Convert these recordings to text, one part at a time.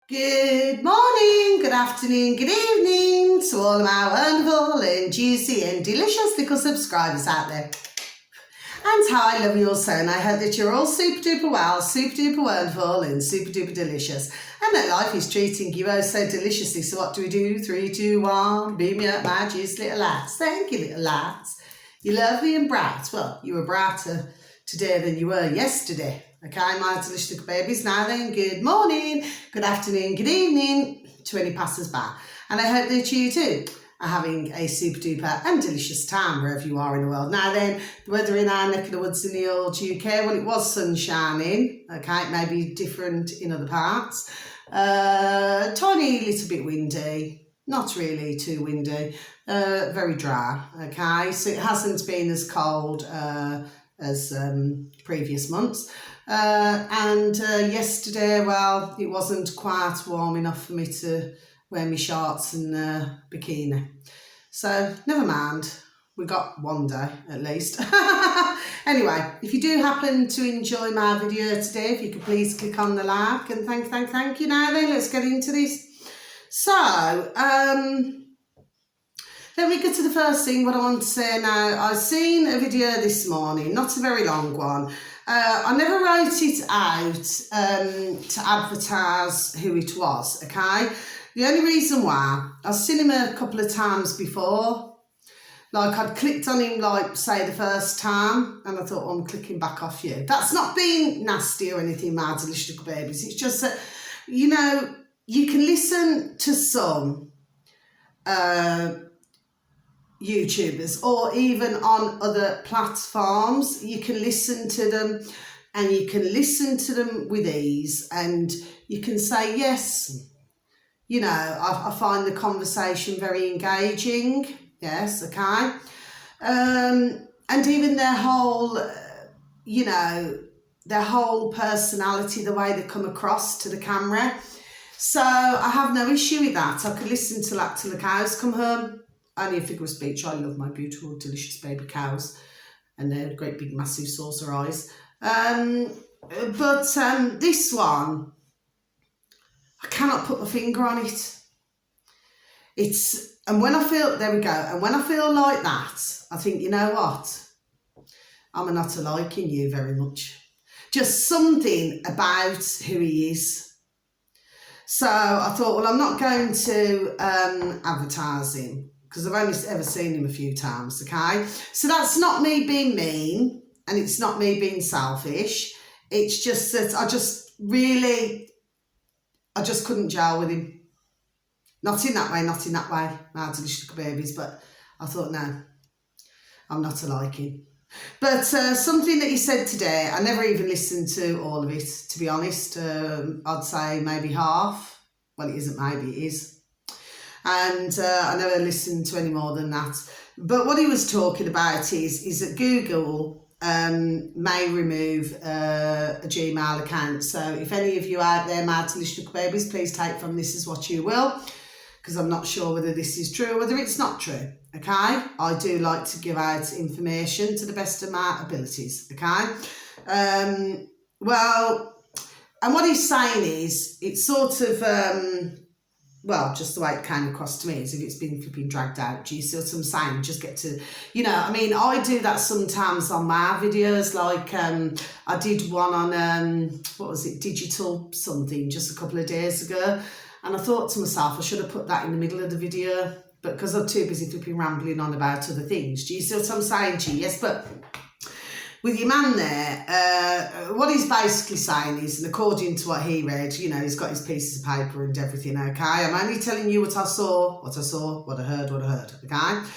Good morning, good afternoon, good evening to all of my wonderful and juicy and delicious little subscribers out there. And how I love you all so, and I hope that you're all super duper well, super duper wonderful and super duper delicious, and that life is treating you oh so deliciously. So what do we do? 3, 2, 1, beam me up my juicy little lads. Thank you, little lads. You're lovely and bright. Well, you were brighter today than you were yesterday. Okay, my delicious little babies. Now then, good morning, good afternoon, good evening to any passers-by. And I hope that you too are having a super duper and delicious time wherever you are in the world. Now then, the weather in our neck of the woods in the old UK, well, it was sun shining. Okay, it may be different in other parts. Tiny little bit windy, not really too windy, very dry. Okay, so it hasn't been as cold as previous months. And yesterday, well, it wasn't quite warm enough for me to wear my shorts and bikini. So never mind, we got one day at least. Anyway, if you do happen to enjoy my video today, if you could please click on the like and thank you. Now then, let's get into this. So, let me get to the first thing, what I want to say now. I've seen a video this morning, not a very long one. I never wrote it out to advertise who it was, okay? The only reason why, I've seen him a couple of times before. Like, I'd clicked on him, like, say, the first time, and I thought, oh, I'm clicking back off you. That's not being nasty or anything, my delicious little babies. It's just that, you know, you can listen to some YouTubers, or even on other platforms. You can listen to them, and you can listen to them with ease, and you can say, yes, you know, I find the conversation very engaging. Yes, okay. And even their whole, you know, their whole personality, the way they come across to the camera. So I have no issue with that. I could listen to that till the cows come home. Only a figure of speech. I love my beautiful, delicious baby cows and their great big massive saucer eyes. But this one, I cannot put my finger on it. And when I feel, there we go, and when I feel like that, I think, you know what? I'm not liking you very much. Just something about who he is. So I thought, well, I'm not going to advertise him, because I've only ever seen him a few times, okay? So that's not me being mean, and it's not me being selfish. It's just that I just couldn't gel with him. Not in that way, my delicious little babies, but I thought, no, I'm not liking. But something that he said today, I never even listened to all of it, to be honest. I'd say maybe half. Well, it isn't maybe, it is. And I never listened to any more than that. But what he was talking about is that Google may remove a Gmail account. So if any of you out there, my delicious little babies, please take from this as what you will, because I'm not sure whether this is true or whether it's not true, okay? I do like to give out information to the best of my abilities, okay? Well, and what he's saying is, it's sort of, well, just the way it came across to me, as if it's been flipping dragged out. Do you see what I'm saying? Just get to, you know, I mean, I do that sometimes on my videos. Like, I did one on, what was it, digital something, just a couple of days ago. And I thought to myself, I should have put that in the middle of the video, but because I'm too busy flipping rambling on about other things. Do you see what I'm saying to you? Yes, but with your man there, what he's basically saying is, and according to what he read, you know, he's got his pieces of paper and everything, okay? I'm only telling you what I saw, what I heard, okay?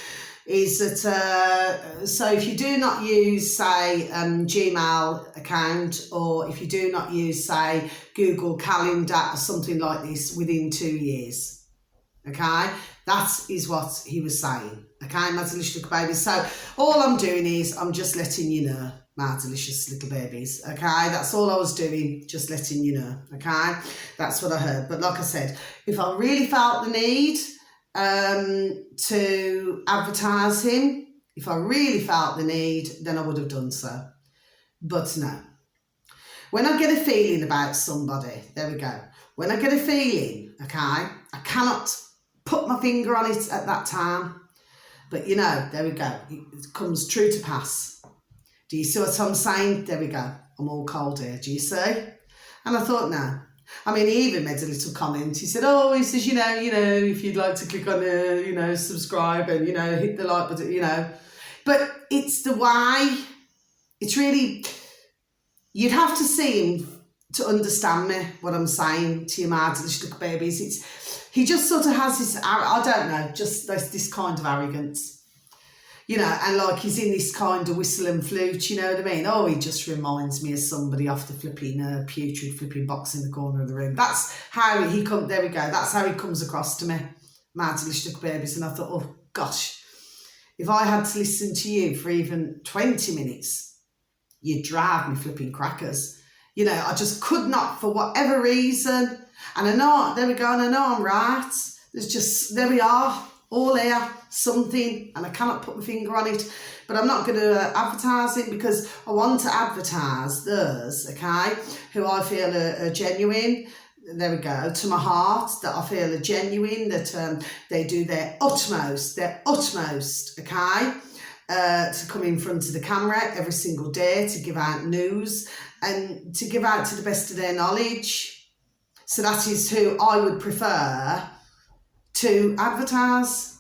Is that, so if you do not use, say, Gmail account, or if you do not use, say, Google Calendar or something like this within 2 years, okay? That is what he was saying, okay, my delicious little babies. So all I'm doing is I'm just letting you know, my delicious little babies, okay? That's all I was doing, just letting you know, okay? That's what I heard. But like I said, if I really felt the need to advertise him, if I really felt the need, then I would have done so. But no. When I get a feeling about somebody, there we go. when I get a feeling, okay, I cannot put my finger on it at that time. But you know, there we go. It comes true to pass. Do you see what I'm saying? There we go. I'm all cold here. Do you see? And I thought, no. I mean, he even made a little comment. He said, oh, he says, you know, if you'd like to click on the, subscribe and, hit the like button, But it's the way, it's really, you'd have to see him to understand me, what I'm saying to you, my delicious little babies. He just sort of has this, I don't know, just this kind of arrogance. And like he's in this kind of whistle and flute, you know what I mean? Oh, he just reminds me of somebody off the flipping putrid flipping box in the corner of the room. That's how he comes, there we go, that's how he comes across to me, my delicious little babies. And I thought, oh gosh, if I had to listen to you for even 20 minutes, you'd drive me flipping crackers. I just could not, for whatever reason. And I know, there we go, and I know I'm right. There's just, there we are, all here, something, and I cannot put my finger on it. But I'm not going to advertise it because I want to advertise those, okay, who I feel are genuine. There we go, to my heart, that I feel are genuine, that they do their utmost, okay, to come in front of the camera every single day to give out news and to give out to the best of their knowledge. So that is who I would prefer to advertise.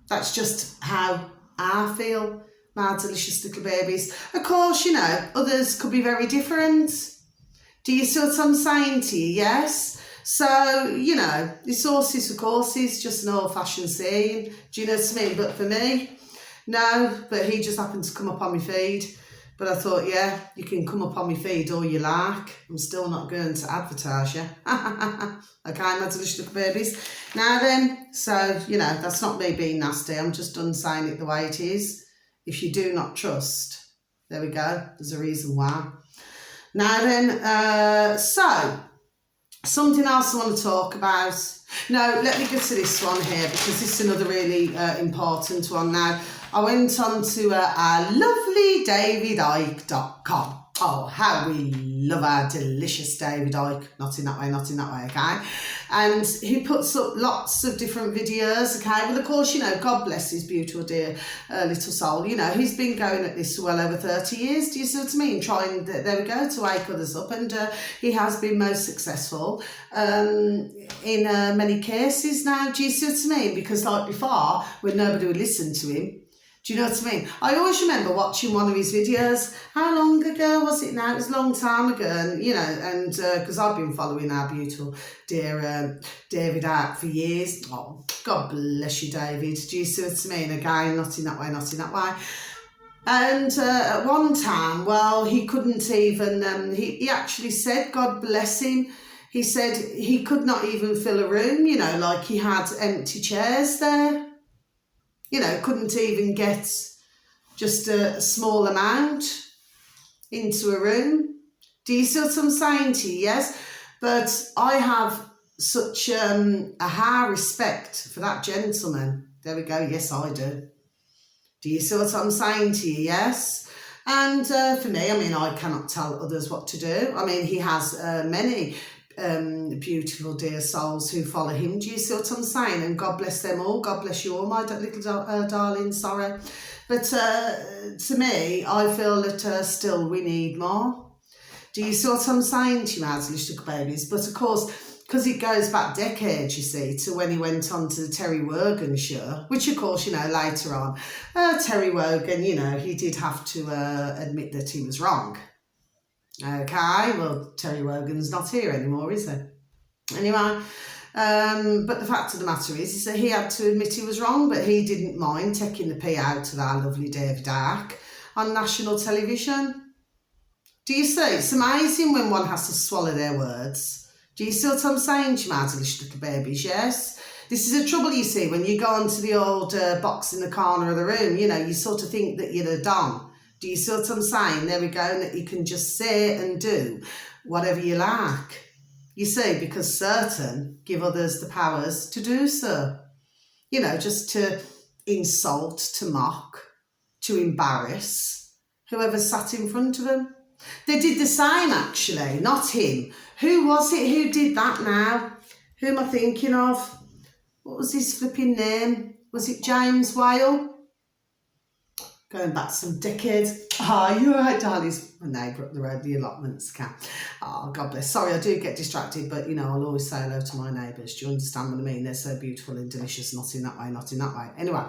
That's just how I feel, my delicious little babies. Of course, others could be very different. Do you see what I'm saying to you? Yes. So, this horses for courses, just an old-fashioned saying. Do you know what I mean? But for me, no. But he just happened to come up on my feed. But I thought, yeah, you can come up on my feed all you like. I'm still not going to advertise you. Okay, my delicious little babies. Now then, so, that's not me being nasty. I'm just done saying it the way it is. If you do not trust, there we go. There's a reason why. Now then, so, something else I want to talk about. No, let me get to this one here because this is another really important one now. I went on to our lovely davidicke.com. Oh, how we love our delicious David Icke. Not in that way, okay? And he puts up lots of different videos, okay? Well, of course, God bless his beautiful, dear little soul. He's been going at this for well over 30 years. Do you see what I mean? Trying, there we go, to wake others up. And he has been most successful in many cases now. Do you see what I mean? Because like before, when nobody would listen to him, do you know what I mean? I always remember watching one of his videos. How long ago was it now? It was a long time ago. And, because I've been following our beautiful dear David Icke for years. Oh, God bless you, David. Do you see what I mean? Again, not in that way. And at one time, well, he couldn't even, he actually said, God bless him, he said he could not even fill a room, like he had empty chairs there. Couldn't even get just a small amount into a room. Do you see what I'm saying to you? Yes. But I have such a high respect for that gentleman. There we go. Yes, I do. Do you see what I'm saying to you? Yes. And for me, I cannot tell others what to do. He has many beautiful dear souls who follow him. Do you see what I'm saying? And God bless them all. God bless you all, my little darling. Sorry, but to me, I feel that still we need more. Do you see what I'm saying to you, my little babies? But of course, because it goes back decades, you see, to when he went on to the Terry Wogan show, which of course, later on, Terry Wogan, he did have to admit that he was wrong. Okay, well, Terry Wogan's not here anymore, is he? Anyway, but the fact of the matter is that he had to admit he was wrong, but he didn't mind taking the pee out of our lovely David Icke on national television. Do you see? It's amazing when one has to swallow their words. Do you see what I'm saying to you, my delicious little babies? Yes? This is the trouble, you see, when you go onto the old box in the corner of the room, you sort of think that you're the Don. Do you see what I'm saying? There we go, and that you can just say and do whatever you like. You see, because certain give others the powers to do so. Just to insult, to mock, to embarrass whoever sat in front of them. They did the same, actually, not him, Who was it who did that now? Who am I thinking of? What was his flipping name? Was it James Whale? Going back some decades. Ah, you're right, darling. It's my neighbour up the road, the allotments cat. Oh, God bless. Sorry, I do get distracted, but, I'll always say hello to my neighbours. Do you understand what I mean? They're so beautiful and delicious. Not in that way, not in that way. Anyway.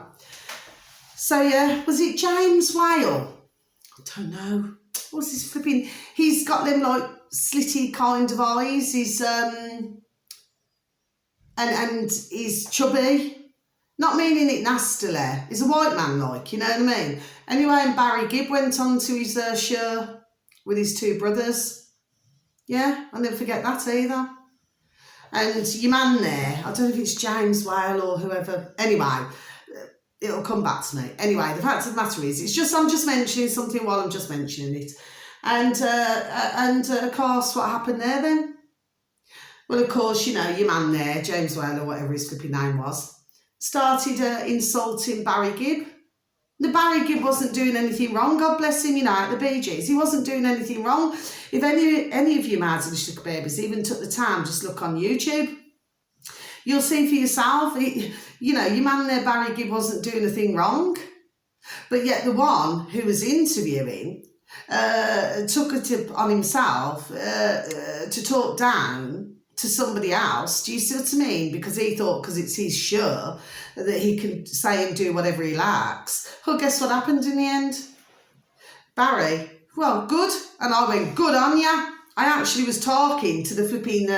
So, yeah, was it James Whale? I don't know. What's his flipping... He's got them, like, slitty kind of eyes. He's, and he's chubby. Not meaning it nastily. He's a white man, like, you know what I mean? Anyway, and Barry Gibb went on to his show with his two brothers. Yeah, I'll never forget that either. And your man there, I don't know if it's James Whale or whoever. Anyway, it'll come back to me. Anyway, the fact of the matter is, I'm just mentioning something while I'm just mentioning it. And of course, what happened there then? Well, of course, your man there, James Whale or whatever his flipping name was, started insulting Barry Gibb. The Barry Gibb wasn't doing anything wrong, God bless him, at the Bee Gees. He wasn't doing anything wrong. If any of you marvelous little babies even took the time, just look on YouTube, you'll see for yourself, your man there, Barry Gibb, wasn't doing a thing wrong. But yet the one who was interviewing took it on himself to talk down to somebody else. Do you see what I mean? Because he thought, because it's his show, that he can say and do whatever he likes. Well, guess what happened in the end? Barry, well, good. And I went, good on ya. I actually was talking to the flipping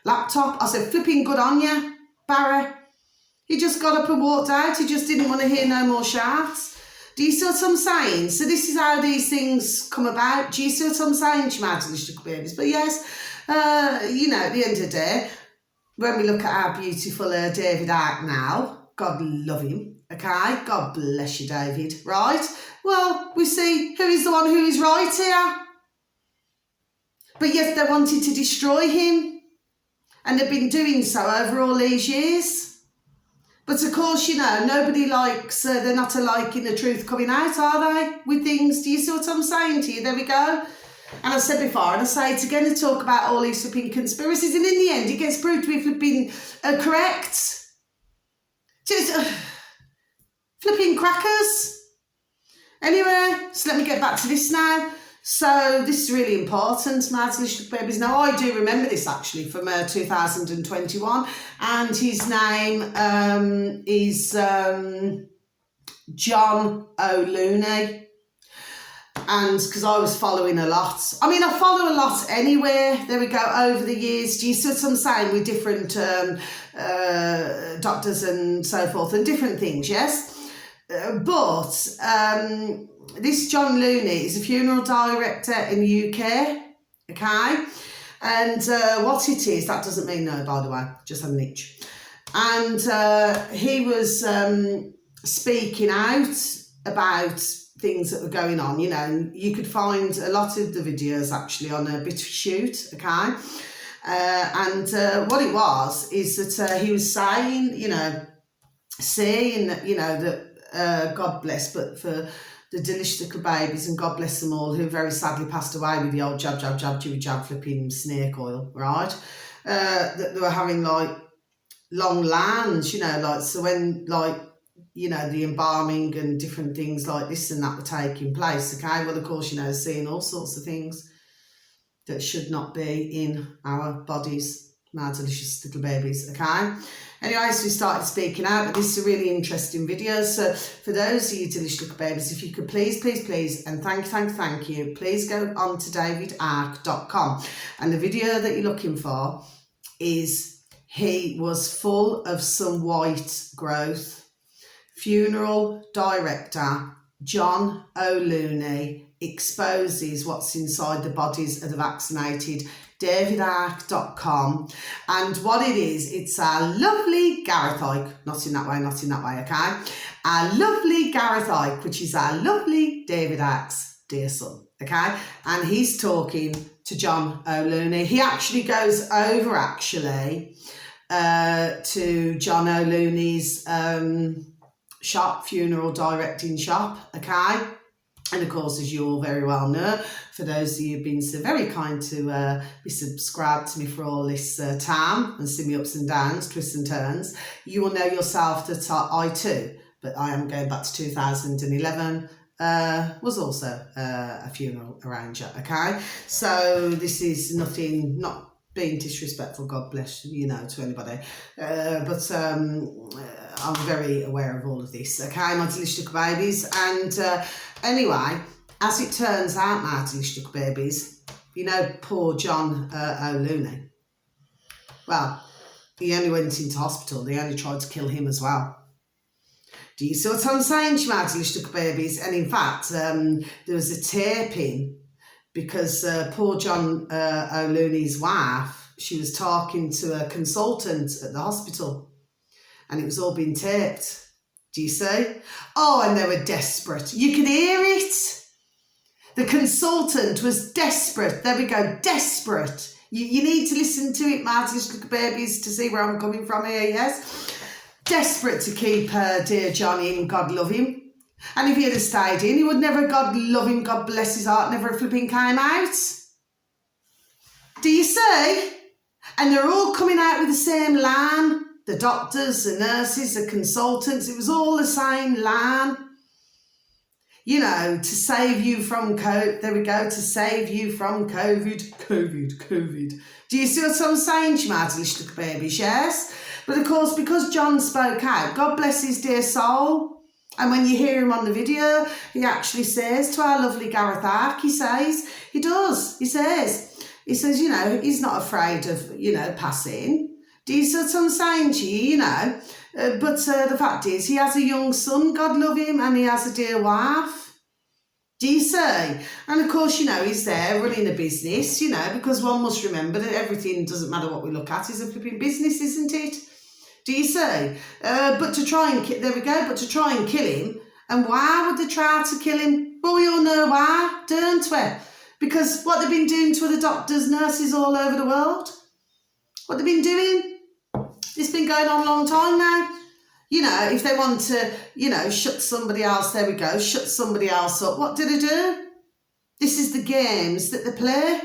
laptop. I said, flipping good on ya, Barry. He just got up and walked out. He just didn't want to hear no more shouts. Do you see what I'm saying? So this is how these things come about. Do you see what I'm saying, Chimad, little babies? But yes, at the end of the day, when we look at our beautiful David Icke now, God love him, okay? God bless you, David, right? Well, we see who is the one who is right here. But yes, they wanted to destroy him, and they've been doing so over all these years. But of course, nobody likes, they're not liking the truth coming out, are they, with things? Do you see what I'm saying to you? There we go. And I've said before, and I say it again, to talk about all these flipping conspiracies, and in the end, it gets proved to be flipping correct. Just flipping crackers. Anyway, so let me get back to this now. So this is really important, my little babies. Now, I do remember this actually from 2021, and his name is John O'Looney. And because I was following a lot. I mean, I follow a lot anyway. There we go, over the years. Do you see what I'm saying? With different doctors and so forth and different things, yes? But this John Looney is a funeral director in the UK, okay? And what it is, that doesn't mean no, by the way, just had an itch. And he was speaking out about things that were going on, and you could find a lot of the videos actually on a BitChute, okay? And what it was is that he was saying, saying, that God bless, but for the delicious little babies, and God bless them all, who very sadly passed away with the old jab, jab, jab, jibby, jab, flipping snake oil, right? That they were having, like, long lands, so when, like, the embalming and different things like this and that were taking place, okay? Well, of course, seeing all sorts of things that should not be in our bodies, my delicious little babies, okay? Anyway, so we started speaking out, but this is a really interesting video. So for those of you delicious little babies, if you could please, and thank you, please go on to davidark.com. And the video that you're looking for is, he was full of some white growth. Funeral director John O'Looney exposes what's inside the bodies of the vaccinated. davidark.com. And what it is, it's our lovely Gareth Icke, not in that way, okay? Our lovely Gareth Icke, which is our lovely David Icke's dear son, okay? And he's talking to John O'Looney. He actually goes over, to John O'Looney's shop, funeral directing shop, okay? And of course, as you all very well know, for those of you who've been so very kind to be subscribed to me for all this time and see me ups and downs, twists and turns, you will know yourself that I too, but I am going back to 2011, was also a funeral arranger, okay? So this is nothing, not being disrespectful, God bless you know, to anybody, but I'm very aware of all of this, okay, my delicious little babies. And anyway, as it turns out, my delicious little babies, you know, poor John O'Looney, well, he only went into hospital, they only tried to kill him as well. Do you see what I'm saying to you, my delicious little babies? And in fact, there was a taping because poor John O'Looney's wife, she was talking to a consultant at the hospital and it was all being taped. Do you see? Oh, and they were desperate. You could hear it. The consultant was desperate. There we go, desperate. You need to listen to it, my little babies, to see where I'm coming from here, yes? Desperate to keep dear John in, God love him. And if he had stayed in, he would never, God love him, God bless his heart, never flipping came out. Do you see? And they're all coming out with the same line. The doctors, the nurses, the consultants, it was all the same line. You know, to save you from COVID, there we go, to save you from COVID. Do you see what I'm saying, you mad little babies, yes? But of course, because John spoke out, God bless his dear soul, and when you hear him on the video, he actually says to our lovely Gareth, he says, he says, you know, he's not afraid of, you know, passing. Do you see what I'm saying to you, you know? But the fact is, he has a young son, God love him, and he has a dear wife. Do you see? And of course, you know, he's there running a business, you know, because one must remember that everything, doesn't matter what we look at, is a flipping business, isn't it? Do you see? But to try and, there we go, but to try and kill him, and why would they try to kill him? Well, we all know why, don't we? Because what they've been doing to other doctors, nurses all over the world, what they've been doing, it's been going on a long time now. You know, if they want to, you know, shut somebody else, there we go, shut somebody else up, what do they do? This is the games that they play.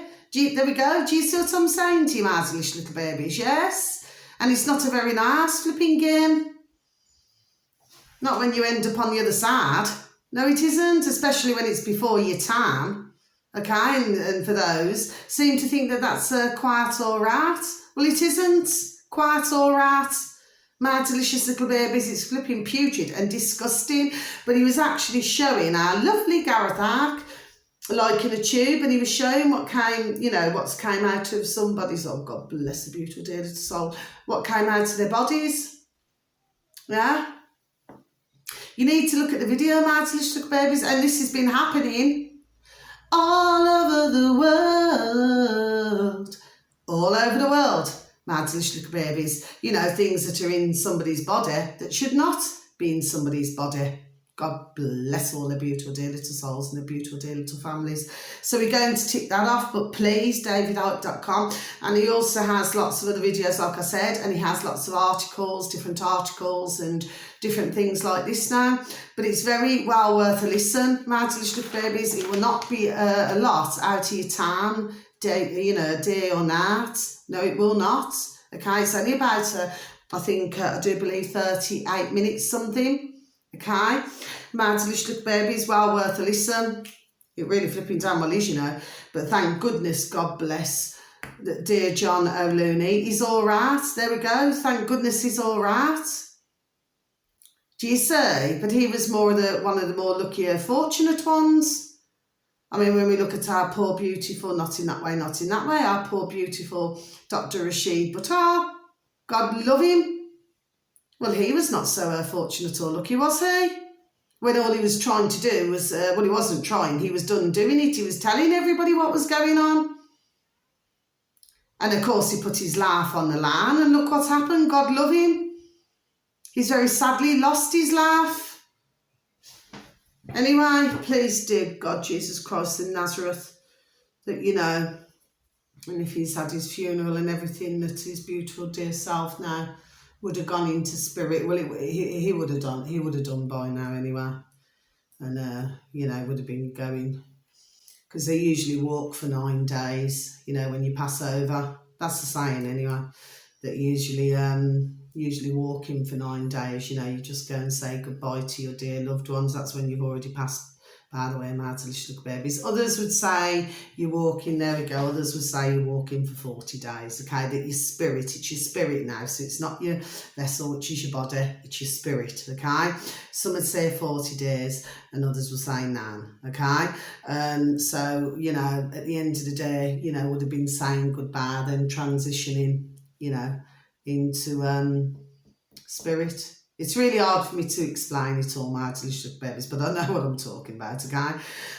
There we go. Do you see what I'm saying to you, my little babies? Yes? And it's not a very nice flipping game. Not when you end up on the other side. No, it isn't, especially when it's before your time. Okay, and for those, seem to think that that's quite all right. Well, it isn't quite all right. My delicious little babies, it's flipping putrid and disgusting. But he was actually showing our lovely Gareth Icke, like in a tube, and he was showing what came, you know, what's came out of somebody's, oh God bless the beautiful dear little soul, what came out of their bodies. Yeah? You need to look at the video, my little babies, and this has been happening all over the world. All over the world, my little babies. You know, things that are in somebody's body that should not be in somebody's body. God bless all the beautiful dear little souls and the beautiful dear little families. So we're going to tick that off, but please, davidicke.com. And he also has lots of other videos, like I said, and he has lots of articles, different articles and different things like this now. But it's very well worth a listen, my little babies. It will not be a lot out of your time, day, you know, day or night. No, it will not. Okay, it's only about, I think, I do believe 38 minutes something. Okay, my little babies, well worth a listen. It really flipping damn well is, you know. But thank goodness, God bless, that dear John O'Looney. He's all right. There we go. Thank goodness he's all right. Do you see? But he was more one of the more luckier, fortunate ones. I mean, when we look at our poor, beautiful, not in that way, our poor, beautiful Dr. Rashid Buttar, God love him. Well, he was not so fortunate or lucky, was he? When all he was trying to do was, well, he wasn't trying, he was done doing it. He was telling everybody what was going on. And of course, he put his life on the line, and look what's happened. God love him. He's very sadly lost his life. Anyway, please, dear God, Jesus Christ in Nazareth, that, you know, and if he's had his funeral and everything, that his beautiful dear self now would have gone into spirit. Well, he would have done. He would have done by now anyway. and you know, would have been going, because they usually walk for 9 days, you know, when you pass over. That's the saying anyway, that usually walking for 9 days, you know, you just go and say goodbye to your dear loved ones. That's when you've already passed. By the way, my little babies. Others would say you're walking, there we go. Others would say you're walking for 40 days, okay? That your spirit, it's your spirit now. So it's not your vessel, which is your body, it's your spirit, okay? Some would say 40 days and others would say 9, okay? So, you know, at the end of the day, you know, would have been saying goodbye, then transitioning, you know, into spirit. It's really hard for me to explain it all, my delicious babies, but I know what I'm talking about, okay?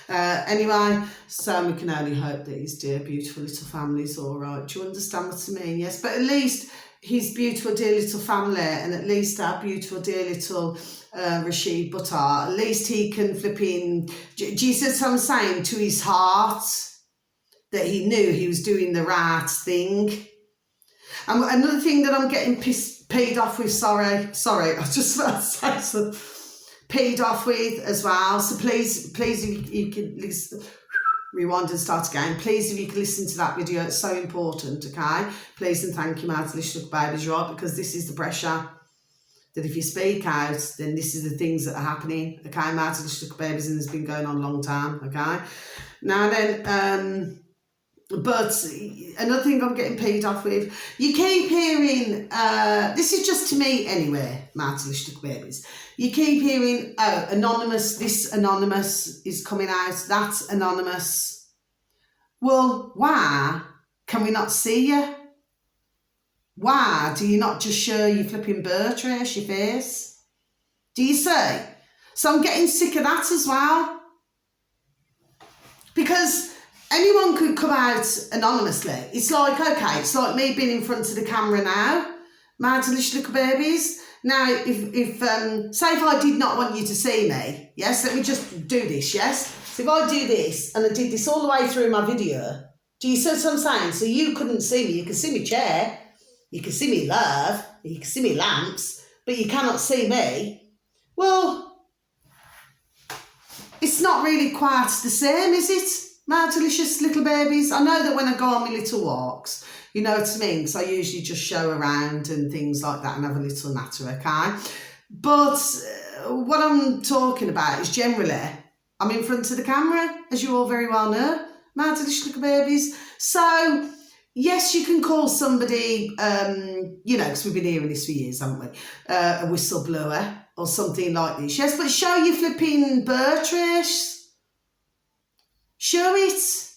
Anyway, so we can only hope that his dear, beautiful little family's all right. Do you understand what I mean? Yes, but at least his beautiful, dear little family, and at least our beautiful, dear little Rashid Buttar, at least he can flip in, do you see what I'm saying, to his heart, that he knew he was doing the right thing. And another thing that I'm getting peed off with, sorry, I was just about to say some peed off with as well. So please, if you can listen, rewind and start again. Please, if you can listen to that video, it's so important, okay? Please and thank you, my delicious babies, right? Because this is the pressure, that if you speak out, then this is the things that are happening, okay? My delicious babies, and it's been going on a long time, okay? Now then, but another thing I'm getting paid off with, you keep hearing, this is just to me anyway, my delicious babies, you keep hearing, oh, anonymous, this anonymous is coming out, that's anonymous. Well, why can we not see you? Why do you not just show your flipping birth trace, your face? Do you see? So I'm getting sick of that as well. Because anyone could come out anonymously. It's like, okay, it's like me being in front of the camera now, my delicious little babies. Now, if say if I did not want you to see me, yes, let me just do this, yes? So if I do this, and I did this all the way through my video, do you see what I'm saying? So you couldn't see me, you can see me chair, you can see me love, you can see me lamps, but you cannot see me. Well, it's not really quite the same, is it? My delicious little babies. I know that when I go on my little walks, you know what I mean, because I usually just show around and things like that and have a little natter, okay? But what I'm talking about is generally, I'm in front of the camera, as you all very well know, my delicious little babies. So, yes, you can call somebody, you know, because we've been hearing this for years, haven't we, a whistleblower or something like this. Yes, but show your flipping birth trace. Show it.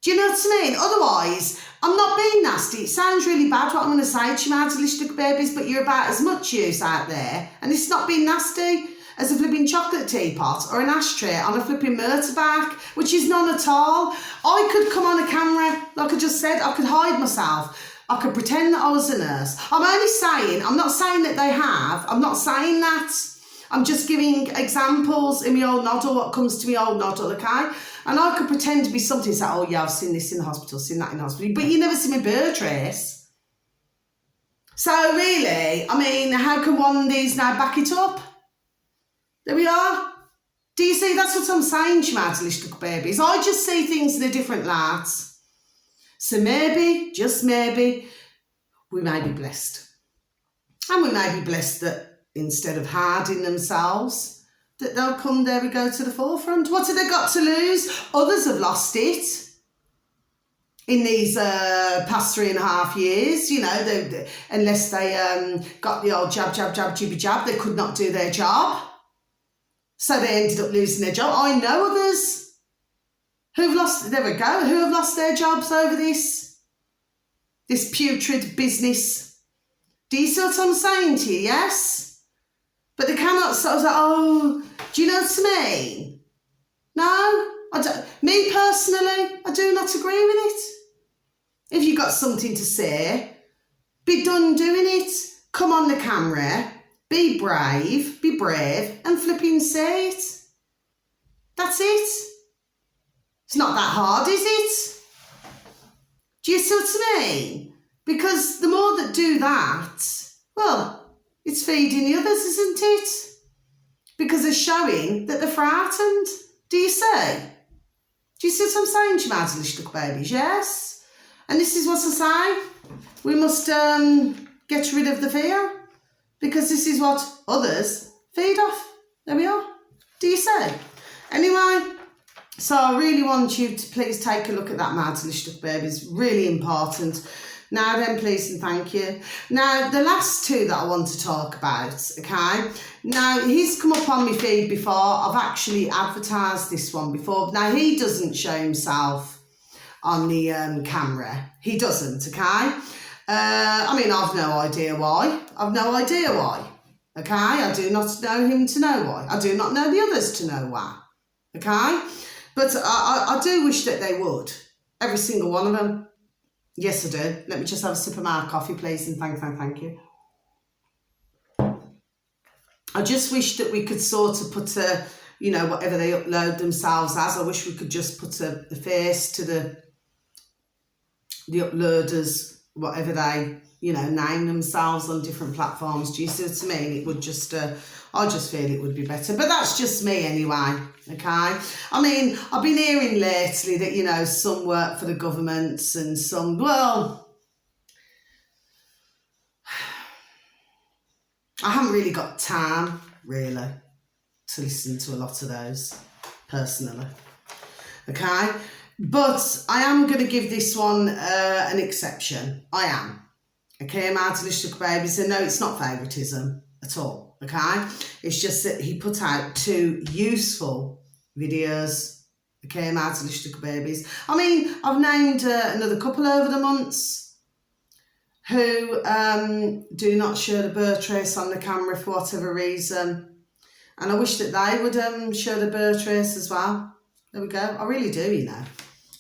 Do you know what I mean? Otherwise, I'm not being nasty. It sounds really bad what I'm going to say to you, my delicious babies, but you're about as much use out there, and it's not being nasty, as a flipping chocolate teapot or an ashtray on a flipping motorbike, which is none at all. I could come on a camera, like I just said, I could hide myself. I could pretend that I was a nurse. I'm only saying, I'm not saying that they have, I'm not saying that. I'm just giving examples in my old noddle, what comes to my old noddle, okay? And I could pretend to be something, say, oh yeah, I've seen this in the hospital, seen that in the hospital, but you never see my birth trace. So really, I mean, how can one of these now back it up? There we are. Do you see, that's what I'm saying, schmattelish little babies. I just see things in a different light. So maybe, just maybe, we may be blessed. And we may be blessed that instead of hiding themselves, that they'll come, there we go, to the forefront. What have they got to lose? Others have lost it in these past 3.5 years, you know, unless they got the old jab, jab, jab, jibby jab, they could not do their job. So they ended up losing their job. I know others who've lost, there we go, who have lost their jobs over this putrid business. Do you see what I'm saying to you, yes? But they cannot sort of say, oh, do you know what I mean? No, I don't. Me personally, I do not agree with it. If you've got something to say, be done doing it. Come on the camera, be brave, and flipping say it. That's it. It's not that hard, is it? Do you see what I mean? Because the more that do that, well, it's feeding the others, isn't it? because they're showing that they're frightened. Do you see? Do you see what I'm saying to you, my delicious little babies? Yes. And this is what I say. We must get rid of the fear, because this is what others feed off. There we are. Do you see? Anyway, so I really want you to please take a look at that, my delicious little babies. Really important. Now then, please and thank you. Now, the last two that I want to talk about, okay? Now, he's come up on my feed before. I've actually advertised this one before. Now, he doesn't show himself on the camera. He doesn't, okay? I mean, I've no idea why. I've no idea why, okay? I do not know him to know why. I do not know the others to know why, okay? But I do wish that they would. Every single one of them. Yes, I do. Let me just have a sip of my coffee, please, and thank you. I just wish that we could sort of put a, you know, whatever they upload themselves as, I wish we could just put a face to the uploaders, whatever they, you know, name themselves on different platforms. Do you see what I mean? It would just, I just feel it would be better. But that's just me anyway, okay? I mean, I've been hearing lately that, you know, some work for the governments and some, well, I haven't really got time, really, to listen to a lot of those, personally, okay? But I am going to give this one an exception. I am. Okay, my delicious little babies. And no, it's not favouritism at all. Okay, it's just that he put out 2 useful videos. Okay, my delicious little babies. I mean, I've named another couple over the months who do not show the birth trace on the camera for whatever reason. And I wish that they would show the birth trace as well. There we go. I really do, you know.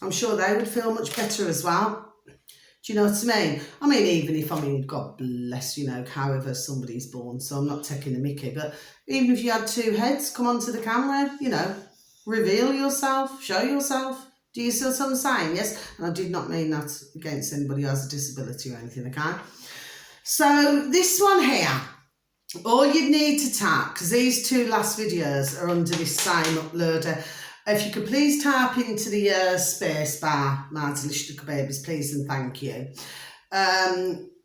I'm sure they would feel much better as well. Do you know what I mean? I mean, even if, I mean, God bless, you know, however somebody's born, so I'm not taking the mickey, but even if you had 2 heads, come onto the camera, you know, reveal yourself, show yourself. Do you see what I'm saying? Yes? And I did not mean that against anybody who has a disability or anything, okay? So this one here, all you need to tap, because these 2 last videos are under this same uploader. If you could please type into the space bar, my delicious little babies, please and thank you.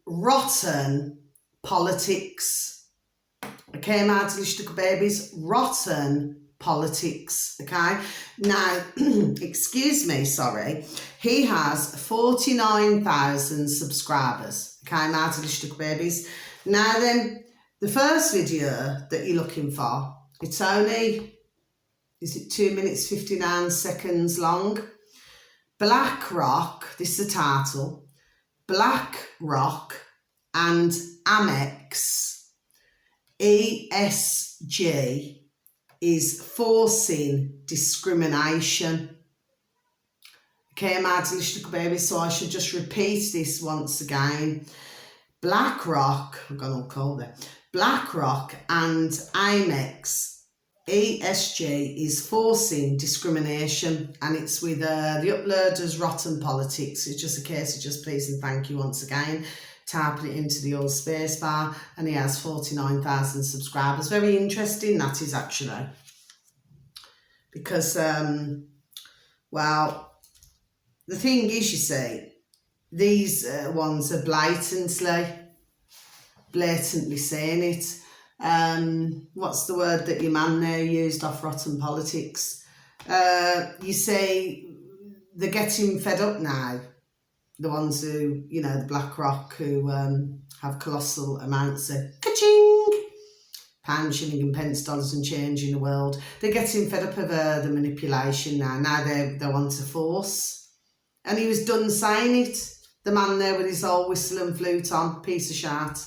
Rotten politics. Okay, my delicious little babies. Rotten politics. Okay. Now, excuse me, sorry. He has 49,000 subscribers. Okay, my delicious little babies. Now then, the first video that you're looking for, it's only... is it 2 minutes 59 seconds long? BlackRock, this is the title, BlackRock and Amex ESG is forcing discrimination. Okay, my delicious little baby, so I should just repeat this once again. BlackRock, I've gone all cold there, BlackRock and Amex ESG is forcing discrimination, and it's with the uploaders Rotten Politics. It's just a case of just please and thank you once again, typing it into the old space bar, and he has 49,000 subscribers. Very interesting, that is actually. Because, well, the thing is, you see, these ones are blatantly saying it. What's the word that your man there used off Rotten Politics? You say they're getting fed up now. The ones who, you know, the BlackRock who have colossal amounts of ka-ching, pound, shilling and pence, dollars and change in the world. They're getting fed up of the manipulation now. Now they want to force. And he was done saying it. The man there with his old whistle and flute on, piece of shit.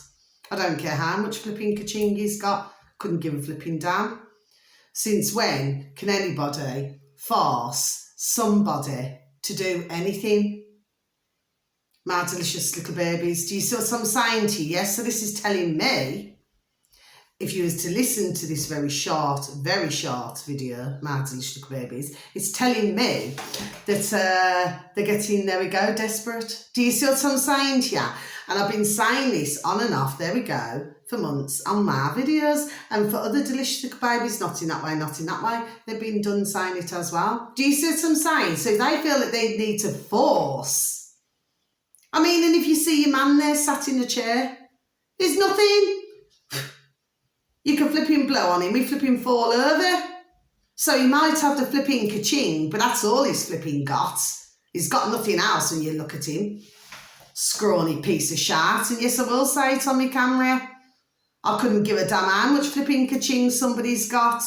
I don't care how much flipping ka-ching he's got, couldn't give a flipping damn. Since when can anybody force somebody to do anything? My delicious little babies, do you see what I'm saying to you? Yes, so this is telling me if you was to listen to this very short video, My Delicious Little Babies, it's telling me that they're getting, there we go, desperate. Do you see what I'm saying to you? And I've been saying this on and off, there we go, for months on my videos, and for other Delicious Little Babies, not in that way, they've been done saying it as well. Do you see what I'm saying? So they feel that they need to force. I mean, and if you see your man there sat in a chair, there's nothing. You can flipping blow on him, he flipping fall over. So he might have the flipping ka-ching, but that's all he's flipping got. He's got nothing else when you look at him. Scrawny piece of shit. And yes, I will say it on my camera. I couldn't give a damn how much flipping ka-ching somebody's got.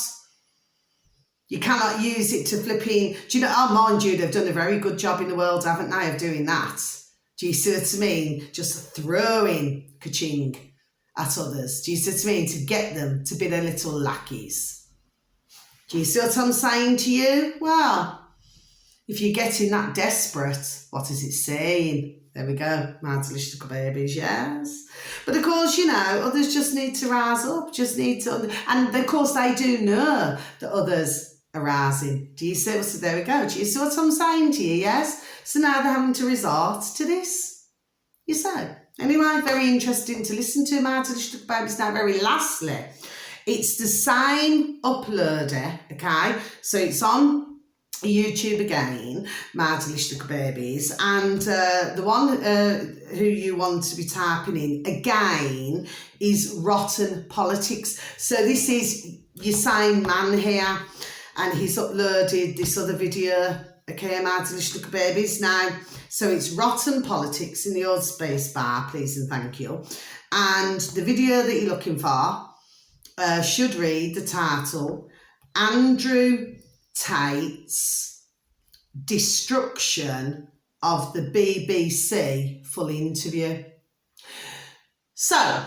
You cannot use it to flipping... Do you know, oh, mind you, they've done a very good job in the world, haven't they, of doing that. Do you see what I mean? Just throwing ka-ching at others. Do you see what I mean? To get them to be their little lackeys. Do you see what I'm saying to you? Well, if you're getting that desperate, what is it saying? There we go, My Delicious Little Babies, yes. But of course, you know, others just need to rise up, just need to... And of course, they do know that others are rising. Do you see? So there we go. Do you see what I'm saying to you, yes? So now they're having to resort to this. You say. Anyway, very interesting to listen to, My Delicious Little Babies. Now, very lastly, it's the same uploader, okay? So it's on YouTube again, My Delicious Little Babies, and the one who you want to be typing in again is Rotten Politics. So this is your same man here, and he's uploaded this other video, okay, My Delicious Little Babies. Now, so it's Rotten Politics in the old space bar, please and thank you. And the video that you're looking for should read the title, Andrew Tate's Destruction of the BBC Full Interview. So,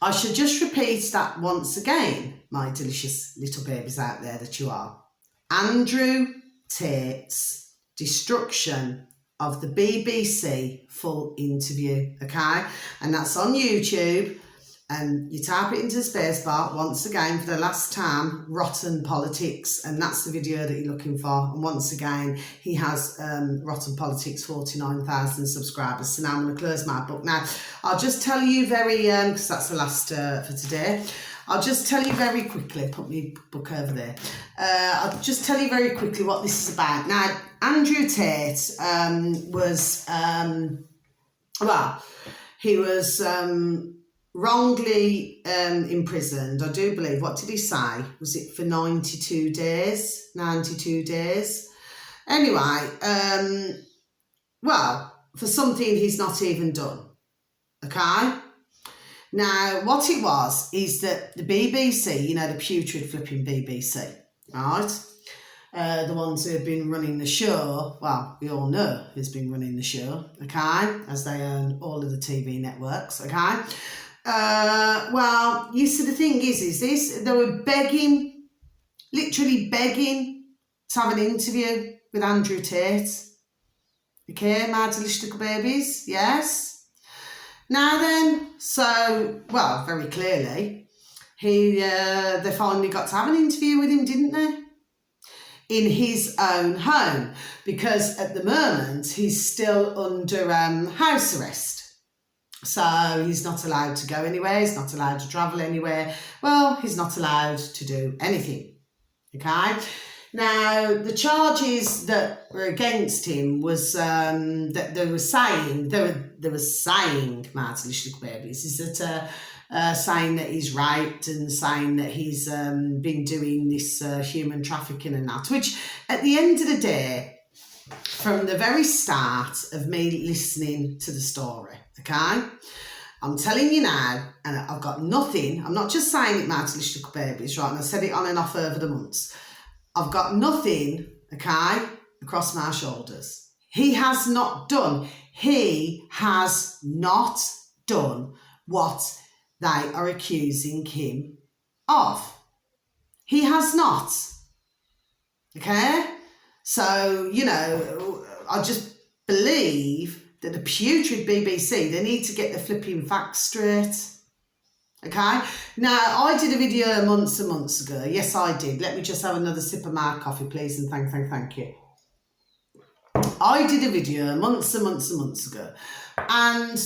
I should just repeat that once again, my delicious little babies out there that you are. Andrew Tate's Destruction of the BBC Full Interview, okay? And that's on YouTube. And you type it into the space bar once again for the last time, Rotten Politics, and that's the video that you're looking for. And once again, he has Rotten Politics, 49,000 subscribers. So now I'm going to close my book. Now, I'll just tell you very, because that's the last for today. I'll just tell you very quickly, put my book over there. I'll just tell you very quickly what this is about. Now, Andrew Tate was, well, he was... wrongly imprisoned, I do believe. What did he say? Was it for 92 days? 92 days. Anyway, well, for something he's not even done. Okay? Now, what it was is that the BBC, you know, the putrid flipping BBC, right? The ones who have been running the show, well, we all know who's been running the show, okay? As they own all of the TV networks, okay? Well, you see, the thing is this, they were begging, literally begging to have an interview with Andrew Tate. Okay, My Delicious Little Babies, yes. Now then, so, well, very clearly, they finally got to have an interview with him, didn't they? In his own home, because at the moment, he's still under house arrest. So he's not allowed to go anywhere, he's not allowed to travel anywhere. Well, he's not allowed to do anything, okay? Now, the charges that were against him was that they were saying, My Delicious Little Babies, is that saying that he's raped and saying that he's been doing this human trafficking and that, which at the end of the day, from the very start of me listening to the story, okay, I'm telling you now, and I've got nothing, I'm not just saying it, My Delicious Little Babies, right, and I've said it on and off over the months, I've got nothing, okay, across my shoulders. He has not done what they are accusing him of. He has not, okay? So, you know, I just believe that the putrid BBC, they need to get the flipping facts straight. Okay, now I did a video months and months ago. Yes, I did. Let me just have another sip of my coffee, please, and thank you. I did a video months and months and months ago, and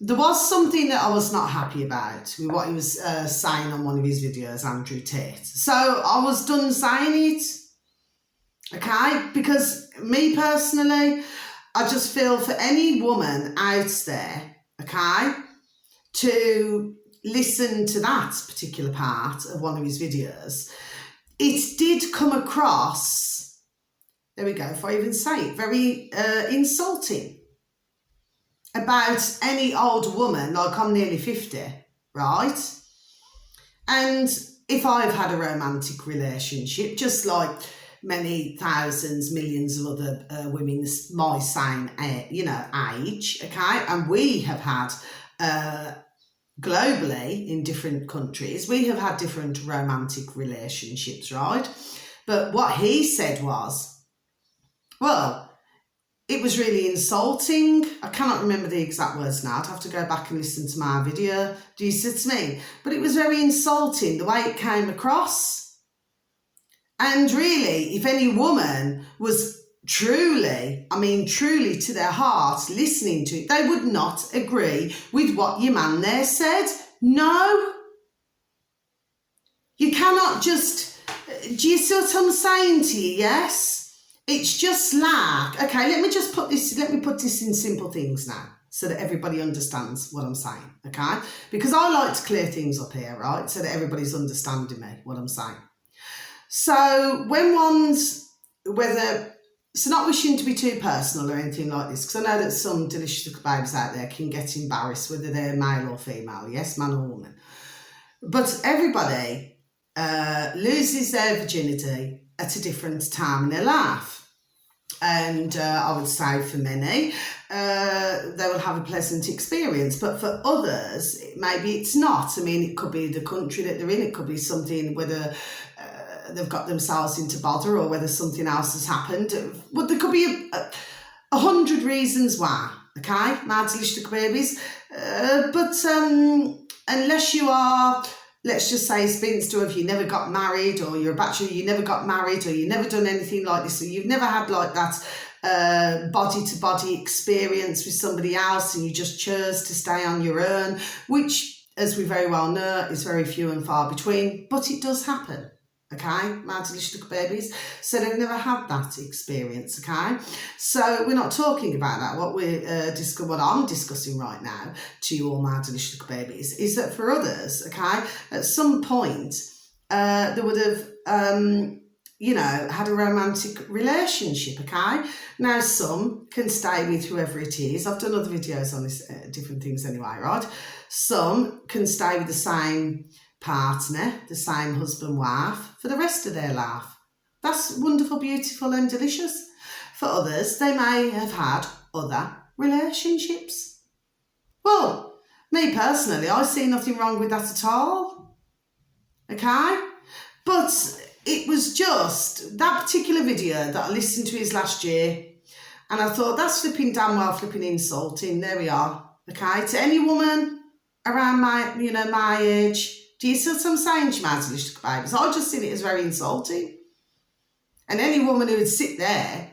there was something that I was not happy about with what he was saying on one of his videos, Andrew Tate. So I was done saying it, okay? Because me personally, I just feel for any woman out there, okay, to listen to that particular part of one of his videos, it did come across, there we go, if I even say it, very insulting about any old woman, like I'm nearly 50, right? And if I've had a romantic relationship, just like many thousands, millions of other women my same, age, okay, and we have had globally in different countries, we have had different romantic relationships, right? But what he said was, well, it was really insulting. I cannot remember the exact words now. I'd have to go back and listen to my video. Do you see what I mean? But it was very insulting, the way it came across. And really, if any woman was truly to their heart listening to it, they would not agree with what your man there said. No. You cannot just, do you see what I'm saying to you? Yes. It's just like, okay, let me put this in simple things now so that everybody understands what I'm saying, okay? Because I like to clear things up here, right? So that everybody's understanding me, what I'm saying. So when not wishing to be too personal or anything like this, because I know that some delicious little babes out there can get embarrassed whether they're male or female, yes, man or woman. But everybody loses their virginity at a different time in their life. And I would say for many, they will have a pleasant experience. But for others, maybe it's not. I mean, it could be the country that they're in. It could be something, whether they've got themselves into bother or whether something else has happened. But there could be 100 reasons why, okay, my delicious little babies. But unless you are, let's just say, spinster, if you never got married, or you're a bachelor, you never got married, or you've never done anything like this, or you've never had like that body-to-body experience with somebody else, and you just chose to stay on your own, which, as we very well know, is very few and far between, but it does happen. Okay, my delicious little babies. So they've never had that experience. Okay, so we're not talking about that. What I'm discussing right now to you all, my delicious little babies, is that for others, okay, at some point they would have, had a romantic relationship. Okay, now some can stay with whoever it is. I've done other videos on this, different things anyway, right? Some can stay with the same partner, the same husband, wife, for the rest of their life. That's wonderful, beautiful and delicious. For others, they may have had other relationships. Well, me personally, I see nothing wrong with that at all. Okay? But it was just that particular video that I listened to his last year, and I thought, that's flipping damn well flipping insulting. There we are. Okay? To any woman around my age. Do you see what I'm saying, Shemaz, little babies? I just see it as very insulting. And any woman who would sit there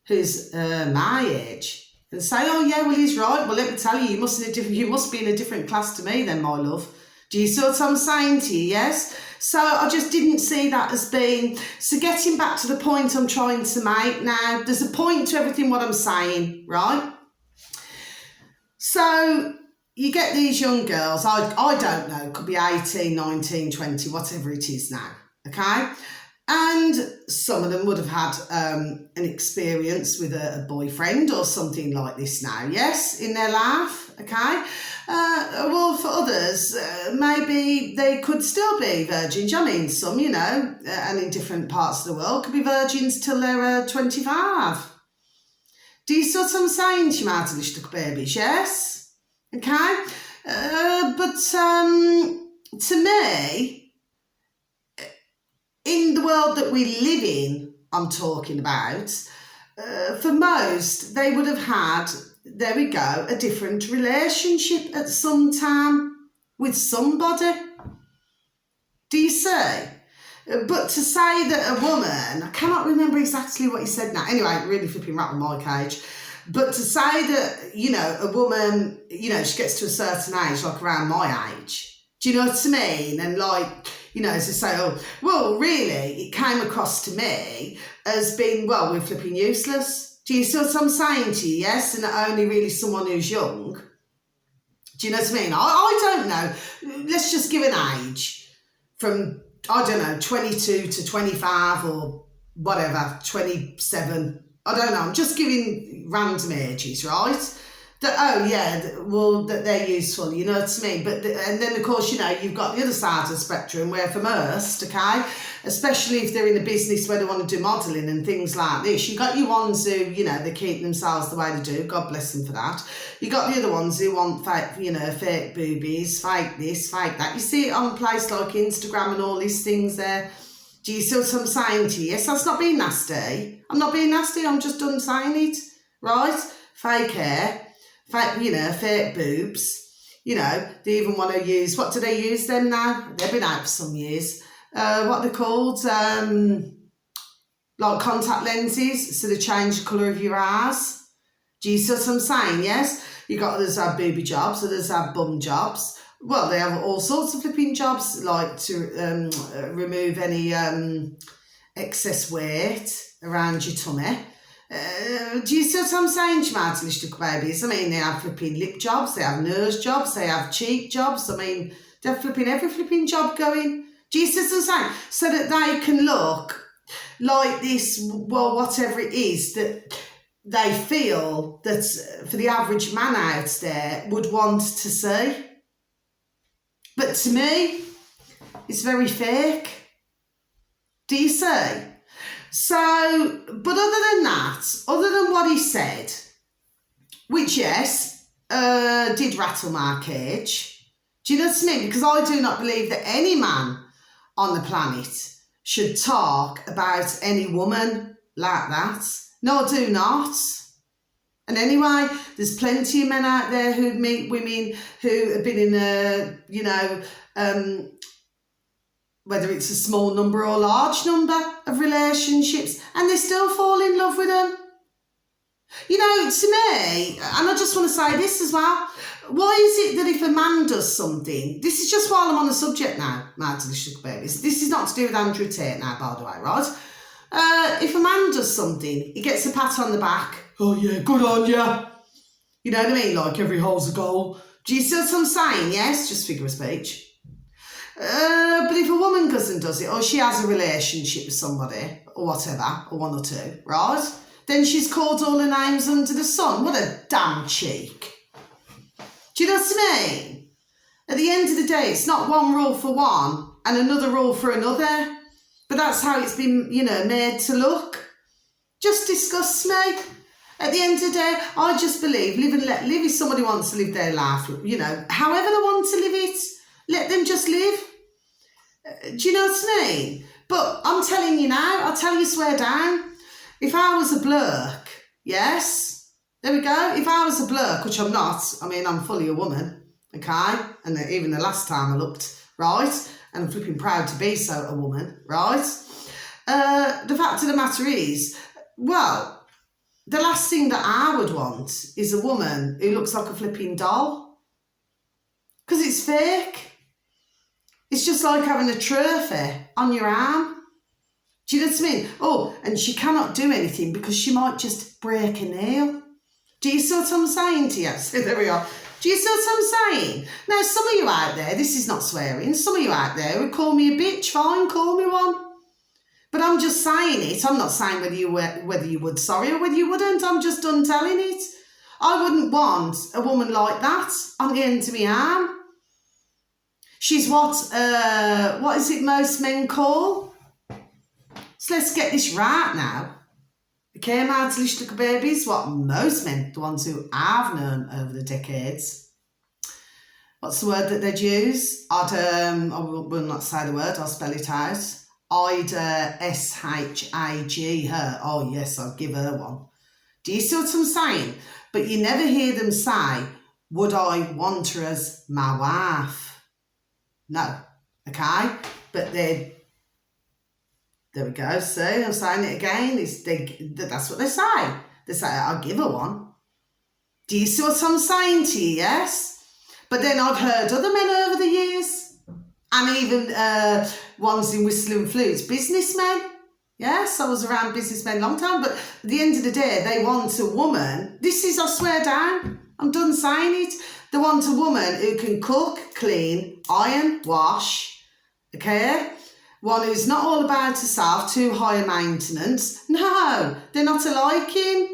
who's my age and say, oh yeah, well, he's right. Well, let me tell you, you must be in a different class to me then, my love. Do you see what I'm saying to you? Yes? So I just didn't see that as being... So getting back to the point I'm trying to make now, there's a point to everything what I'm saying, right? So... you get these young girls, I don't know, could be 18, 19, 20, whatever it is now, okay? And some of them would have had an experience with a boyfriend or something like this now, yes, in their life, okay? Well, for others, maybe they could still be virgins. I mean, some, and in different parts of the world, could be virgins till they're 25. Do you see what I'm saying, you mighty little babies, yes? Okay, but to me, in the world that we live in, I'm talking about, for most, they would have had, there we go, a different relationship at some time. with somebody. Do you see? But to say that a woman, I cannot remember exactly what he said now. Anyway, really flipping rattled my cage. But to say that, you know, a woman, you know, she gets to a certain age, like around my age. Do you know what I mean? And like, you know, to say, oh, well, really, it came across to me as being, well, we're flipping useless. Do you see what I'm saying to you? Yes, and only really someone who's young. Do you know what I mean? I don't know. Let's just give an age from, I don't know, 22 to 25 or whatever, 27. I don't know. I'm just giving random ages, right? That, oh, yeah, well, that they're useful, you know what I mean? But and then, of course, you know, you've got the other side of the spectrum where for most, okay, especially if they're in a business where they want to do modelling and things like this, you've got your ones who, you know, they keep themselves the way they do, God bless them for that. You got the other ones who want fake, you know, fake boobies, fake this, fake that. You see it on a place like Instagram and all these things there. Do you see what I'm saying to you? Yes, that's not being nasty. I'm not being nasty, I'm just done saying it, right? Fake hair. Fake, you know, fake boobs, you know, they even want to use, what do they use them now? They've been out for some years. What are they called? Like contact lenses, so they change the colour of your eyes. Do you see what I'm saying? Yes? You got others have booby jobs, others have bum jobs. Well, they have all sorts of flipping jobs, like to remove any excess weight around your tummy. Do you see what I'm saying, Schmartlish little babies? I mean, they have flipping lip jobs, they have nose jobs, they have cheek jobs. I mean, they're flipping every flipping job going. Do you see what I'm saying? So that they can look like this, well, whatever it is that they feel that for the average man out there would want to see. But to me, it's very fake. Do you see? So, but other than that, other than what he said, which, yes, did rattle my cage, do you know what I mean? Because I do not believe that any man on the planet should talk about any woman like that. No, I do not. And anyway, there's plenty of men out there who meet women who have been in a, you know, whether it's a small number or large number of relationships, and they still fall in love with them. You know, to me, and I just want to say this as well, why is it that if a man does something, this is just while I'm on the subject now, my delicious babies, this is not to do with Andrew Tate now, by the way, right? If a man does something, he gets a pat on the back, oh yeah, good on ya. You know what I mean? Like every hole's a goal. Do you see what I'm saying? Yes, just figure of speech. But if a woman goes and does it, or she has a relationship with somebody, or whatever, or one or two, right? Then she's called all the names under the sun. What a damn cheek. Do you know what I mean? At the end of the day, it's not one rule for one and another rule for another. But that's how it's been, you know, made to look. Just disgusts me. At the end of the day, I just believe live and let live. If somebody wants to live their life, you know, however they want to live it, let them just live. Do you know what I mean? But I'm telling you now, I'll tell you swear down, if I was a bloke, yes, there we go. If I was a bloke, which I'm not, I mean, I'm fully a woman, okay? And even the last time I looked, right? And I'm flipping proud to be so a woman, right? The fact of the matter is, well, the last thing that I would want is a woman who looks like a flipping doll. Because it's fake. It's just like having a trophy on your arm. Do you know what I mean? Oh, and she cannot do anything because she might just break a nail. Do you see what I'm saying to you? So there we are. Do you see what I'm saying? Now, some of you out there, this is not swearing, some of you out there would call me a bitch, fine, call me one. But I'm just saying it. I'm not saying whether you would, sorry, or whether you wouldn't. I'm just done telling it. I wouldn't want a woman like that on the end of my arm. She's what is it most men call? So let's get this right now. Okay, my delicious little babies, what most men, the ones who I've known over the decades, what's the word that they'd use? I will not say the word, I'll spell it out. S-H-A-G, her. Oh yes, I'll give her one. Do you see what I'm saying? But you never hear them say, would I want her as my wife? No. Okay? But there we go. See, I'm saying it again. That's what they say. They say, I'll give her one. Do you see what I'm saying to you? Yes? But then I've heard other men over the years, and even ones in whistling flutes, businessmen. Yes, I was around businessmen a long time, but at the end of the day, they want a woman. This is, I swear down, I'm done saying it. They want a woman who can cook, clean, iron, wash, okay? One who's not all about herself, too high maintenance. No, they're not alike him.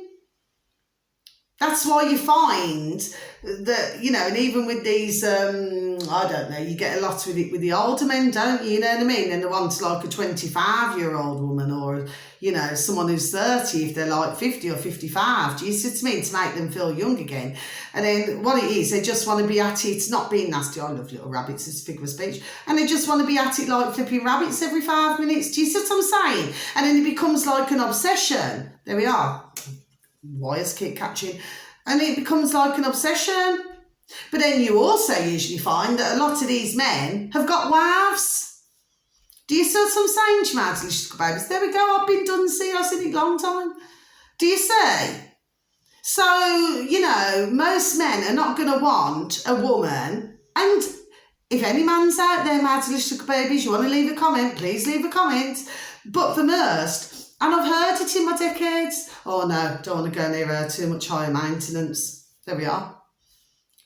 That's why you find that, you know, and even with these, I don't know, you get a lot with it with the older men, don't you? You know what I mean? And they want like a 25-year-old woman, or, you know, someone who's 30 if they're like 50 or 55. Do you see what I mean? To make them feel young again. And then what it is, they just want to be at it, not being nasty. I love little rabbits, it's a figure of speech. And they just want to be at it like flipping rabbits every 5 minutes. Do you see what I'm saying? And then it becomes like an obsession. There we are. Wires keep catching, and it becomes like an obsession. But then you also usually find that a lot of these men have got wives. Do you see what I'm saying, to my delicious babies? There we go, I've been done, see, I've seen it a long time. Do you see? So, you know, most men are not going to want a woman, and if any man's out there, my delicious babies, you want to leave a comment, please leave a comment. But for most, and I've heard it in my decades. Oh no, don't want to go near her, too much higher maintenance. There we are.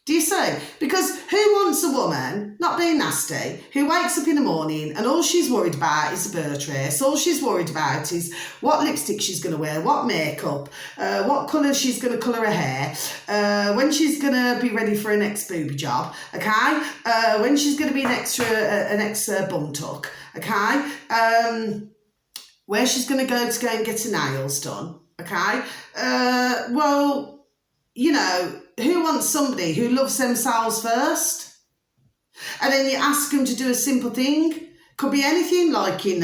Do you see? Because who wants a woman, not being nasty, who wakes up in the morning and all she's worried about is a bird race, all she's worried about is what lipstick she's going to wear, what makeup, what colour she's going to colour her hair, when she's going to be ready for her next booby job, okay? When she's going to be next to an bum tuck, okay? Where she's going to go and get her nails done, okay? Well, you know, who wants somebody who loves themselves first? And then you ask them to do a simple thing. Could be anything, like in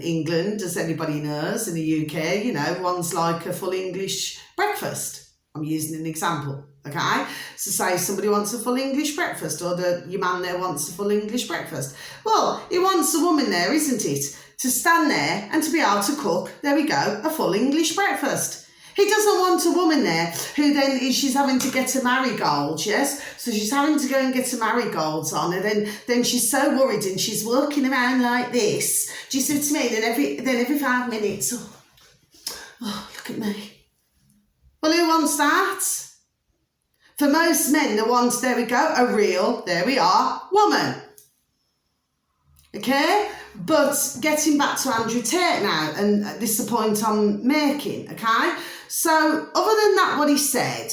England, as anybody knows, in the UK, you know, one's like a full English breakfast. I'm using an example, okay? So say somebody wants a full English breakfast, or your man there wants a full English breakfast. Well, he wants a woman there, isn't it? To stand there and to be able to cook, there we go, a full English breakfast. He doesn't want a woman there who then she's having to get her marigolds, yes? So she's having to go and get her marigolds on, and then she's so worried and she's walking around like this. Do you see what I mean? Then every 5 minutes, oh, look at me. Well, who wants that? For most men, they want, there we go, a real, there we are, woman. Okay? But getting back to Andrew Tate now, and this is the point I'm making, okay? So, other than that, what he said,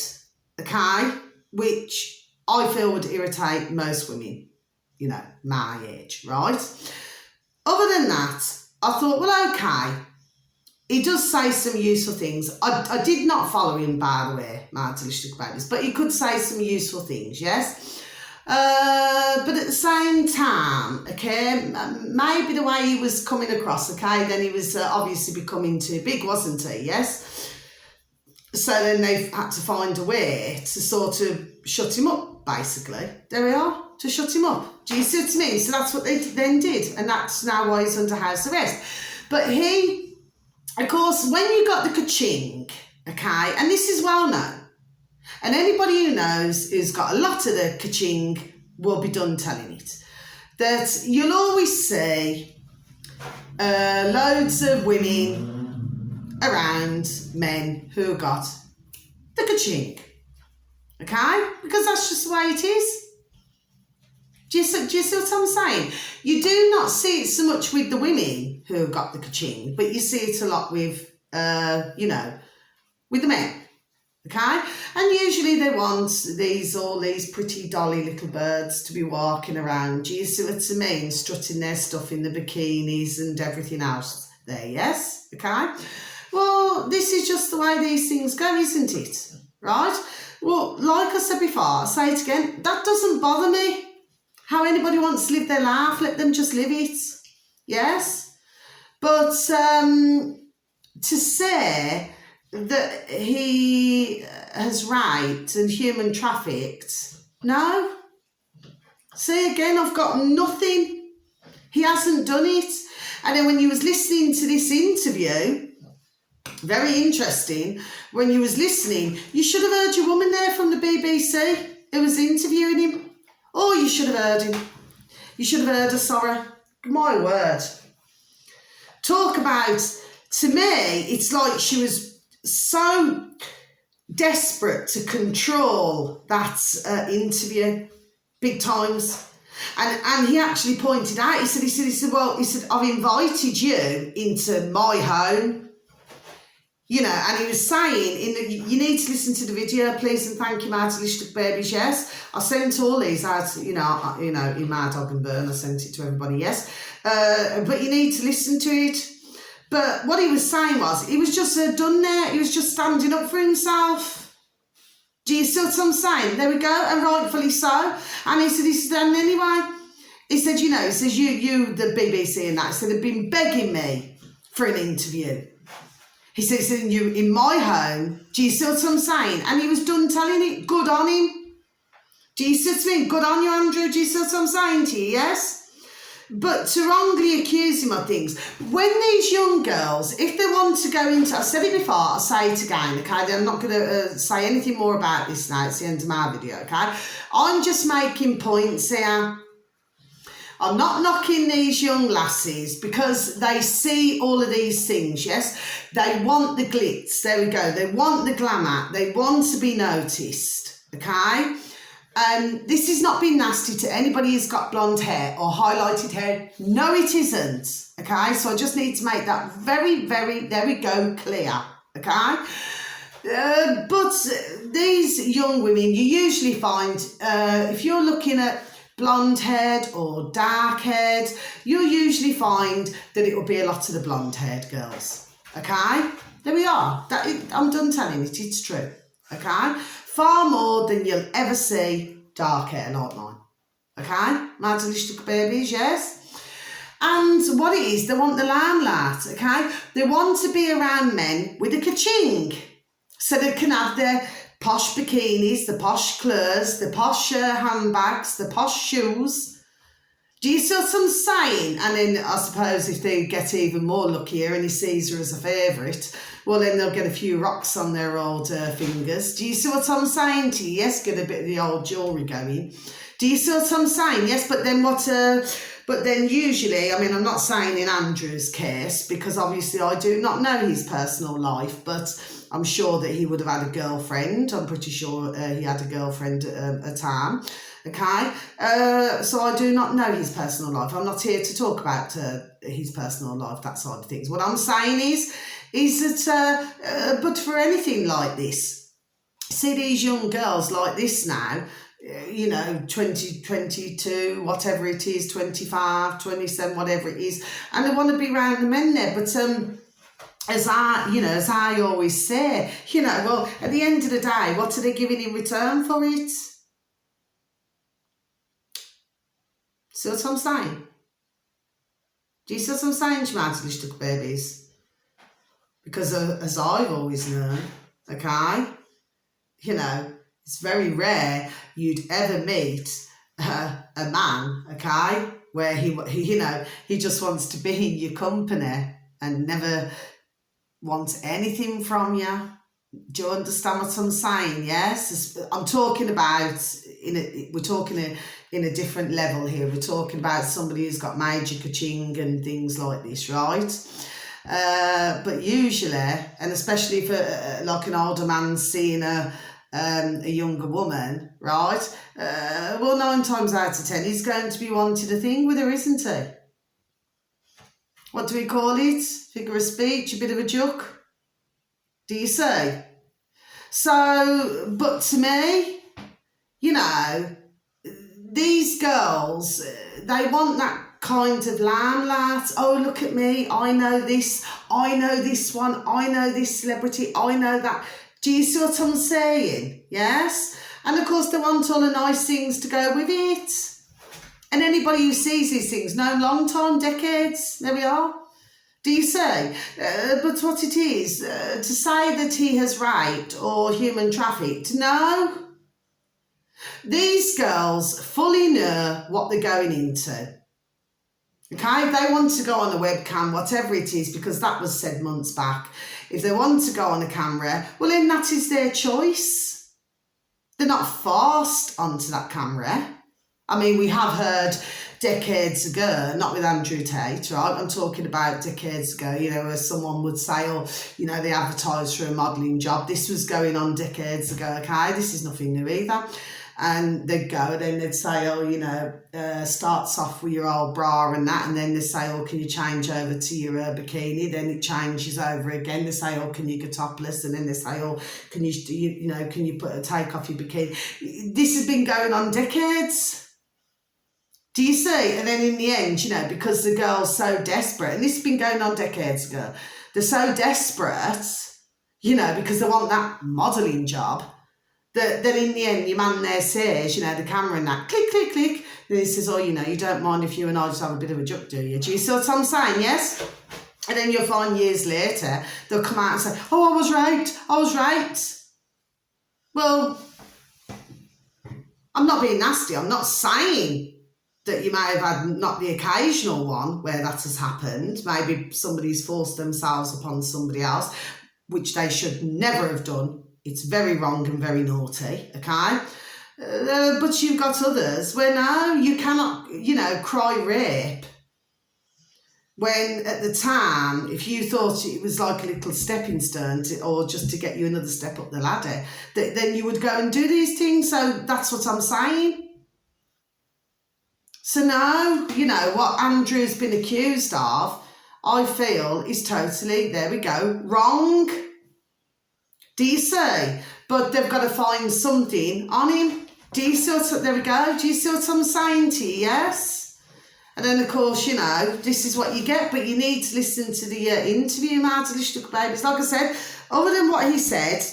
okay, which I feel would irritate most women, you know, my age, right? Other than that, I thought, well, okay, he does say some useful things. I did not follow him, by the way, my delicious babies, but he could say some useful things, yes? But at the same time, okay, maybe the way he was coming across, okay, then he was obviously becoming too big, wasn't he? Yes. So then they had to find a way to sort of shut him up, basically. There we are, to shut him up. Do you see what I mean? So that's what they then did, and that's now why he's under house arrest. But he, of course, when you got the ka-ching, okay, and this is well known, and anybody who knows who's got a lot of the ka-ching will be done telling it, that you'll always see loads of women around men who got the ka-ching, okay? Because that's just the way it is. Do you see what I'm saying? You do not see it so much with the women who have got the ka-ching, but you see it a lot with, you know, with the men. Okay, and usually they want all these pretty dolly little birds to be walking around. Do you see what I mean? Strutting their stuff in the bikinis and everything else there, yes? Okay, well, this is just the way these things go, isn't it? Right? Well, like I said before, I'll say it again, that doesn't bother me. How anybody wants to live their life, let them just live it. Yes? But to say that he has raped and human trafficked, no, See, again, I've got nothing. He hasn't done it. And then when you was listening to this interview, very interesting, when you was listening, you should have heard your woman there from the BBC who was interviewing him. Oh, you should have heard him. You should have heard her, sorry. My word. Talk about, to me, it's like she was so desperate to control that interview, big times. And he actually pointed out, he said, I've invited you into my home. You know, and he was saying, you need to listen to the video, please, and thank you, Mad Delicious Babies, yes. I sent all these out, in Mad Dog and Burn, I sent it to everybody, yes. But you need to listen to it. But what he was saying was, he was just done there, he was just standing up for himself. Do you see what I'm saying? There we go, and rightfully so. And he said, and anyway, he said, you the BBC and that, he said, they've been begging me for an interview. He said, you in my home, do you see what I'm saying? And he was done telling it, good on him. Do you see what I mean? Good on you, Andrew, do you see what I'm saying to you, yes? But to wrongly accuse him of things, when these young girls, if they want to go into, I've said it before, I'll say it again, okay? I'm not going to say anything more about this now, it's the end of my video, okay? I'm just making points here. I'm not knocking these young lasses because they see all of these things, yes? They want the glitz, there we go. They want the glamour. They want to be noticed, okay? This is not being nasty to anybody who's got blonde hair or highlighted hair. No, it isn't, okay? So I just need to make that very, very, there we go, clear, okay? But these young women, you usually find, if you're looking at blonde-haired or dark-haired, you'll usually find that it will be a lot of the blonde-haired girls, okay? There we are. I'm done telling it, it's true, okay? Far more than you'll ever see dark hair like mine, okay? My delicious babies, yes? And what it is, they want the limelight, okay? They want to be around men with a ka-ching, so they can have their posh bikinis, the posh clothes, the posh handbags, the posh shoes. Do you see what I'm saying? And then I suppose if they get even more luckier and he sees her as a favourite, well then they'll get a few rocks on their old fingers. Do you see what I'm saying to you? Yes, get a bit of the old jewellery going. Do you see what I'm saying? Yes, but then but then usually, I mean, I'm not saying in Andrew's case, because obviously I do not know his personal life, but I'm sure that he would have had a girlfriend. I'm pretty sure he had a girlfriend at a time. Okay, so I do not know his personal life. I'm not here to talk about his personal life, that side of things. What I'm saying is that, but for anything like this, see these young girls like this now, 20, 22, whatever it is, 25, 27, whatever it is, and they want to be around the men there, but as I always say, well, at the end of the day, what are they giving in return for it? See what I'm saying? Do you see what I'm saying, Schmattelish babies? Because as I've always known, okay, it's very rare you'd ever meet a man, okay, where he just wants to be in your company and never wants anything from you. Do you understand what I'm saying? Yes, I'm talking about we're talking in a different level here. We're talking about somebody who's got major ka-ching and things like this, right? But usually, and especially if like an older man's seeing a younger woman, right? Well, 9 times out of 10, he's going to be wanting a thing with her, isn't he? What do we call it? Figure of speech, a bit of a joke. Do you see? So, but to me, these girls, they want that kind of limelight. Oh, look at me, I know this one, I know this celebrity, I know that. Do you see what I'm saying? Yes? And of course they want all the nice things to go with it. And anybody who sees these things, known long time, decades, there we are. Do you see? But what it is, to say that he has raped or human trafficked, no. These girls fully know what they're going into. Okay, if they want to go on a webcam, whatever it is, because that was said months back, if they want to go on a camera, well then that is their choice. They're not forced onto that camera. I mean, we have heard decades ago, not with Andrew Tate, right? I'm talking about decades ago, you know, where someone would say, oh, you know, they advertise for a modelling job. This was going on decades ago, okay? This is nothing new either. And they'd go and then they'd say, oh, you know, starts off with your old bra and that, and then they say, oh, can you change over to your bikini? Then it changes over again. They say, oh, can you go topless? And then they say, oh, can you know, can you take off your bikini? This has been going on decades. Do you see? And then in the end, you know, because the girl's so desperate, and this has been going on decades ago, they're so desperate, you know, because they want that modelling job, that in the end, your man there says, you know, the camera and that, click, click, click. Then he says, oh, you know, you don't mind if you and I just have a bit of a joke, do you? Do you see what I'm saying? Yes? And then you'll find years later, they'll come out and say, oh, I was right. Well, I'm not being nasty. I'm not saying that you may have had not the occasional one where that has happened. Maybe somebody's forced themselves upon somebody else, which they should never have done. It's very wrong and very naughty, okay? But you've got others where no, you cannot, you know, cry rape. When at the time, if you thought it was like a little stepping stone or just to get you another step up the ladder, then you would go and do these things. So that's what I'm saying. So now, you know, what Andrew's been accused of, I feel is totally, there we go, wrong. Do you see? But they've got to find something on him. Do you see what, there we go. Do you see what I'm saying to you? Yes? And then, of course, you know, this is what you get, but you need to listen to the interview, my delicious babies. Like I said, other than what he said,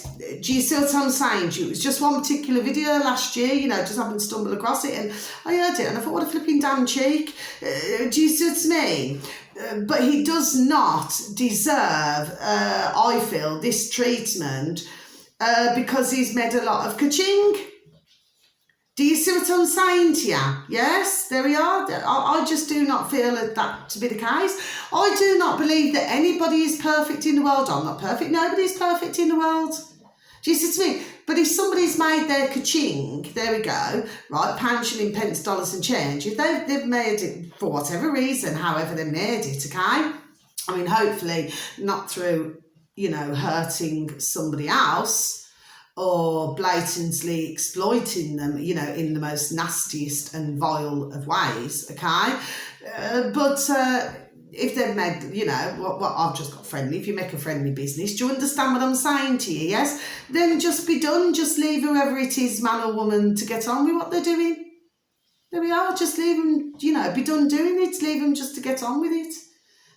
do you see what I'm saying to you? It was just one particular video last year, you know, just happened to stumble across it, and I heard it, and I thought, what a flipping damn cheek. Do you see what I mean? But he does not deserve, I feel, this treatment because he's made a lot of ka-ching. Do you see what I'm saying to you? Yes, there we are. I just do not feel that to be the case. I do not believe that anybody is perfect in the world. I'm not perfect. Nobody's perfect in the world. Do you see what I mean? But if somebody's made their ka-ching, there we go, right, pound, shilling, pence, dollars and change, if they've made it for whatever reason, however they made it, okay? I mean, hopefully not through, you know, hurting somebody else, or blatantly exploiting them, you know, in the most nastiest and vile of ways, okay? But if they've made, you know, what I've just got friendly, if you make a friendly business, do you understand what I'm saying to you, yes? Then just be done, just leave whoever it is, man or woman, to get on with what they're doing. There we are, just leave them, you know, be done doing it, leave them just to get on with it.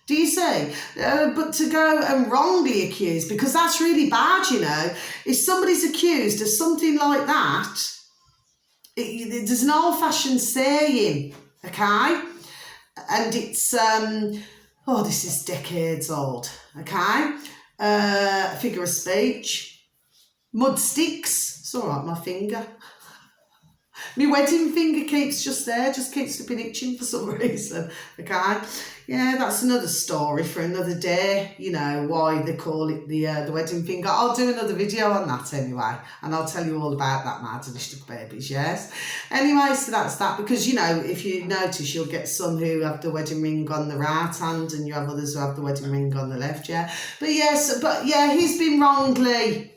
Do you see? But to go and wrongly accuse, because that's really bad, you know. If somebody's accused of something like that, there's an old-fashioned saying, okay? And it's, this is decades old, okay? Figure of speech. Mud sticks. It's all right, my finger. My wedding finger keeps just there, just keeps flipping itching for some reason, okay? Yeah, that's another story for another day, you know, why they call it the wedding finger. I'll do another video on that anyway, and I'll tell you all about that, my delicious babies, yes? Anyway, so that's that, because, you know, if you notice, you'll get some who have the wedding ring on the right hand, and you have others who have the wedding ring on the left, yeah? But yes, he's been wrongly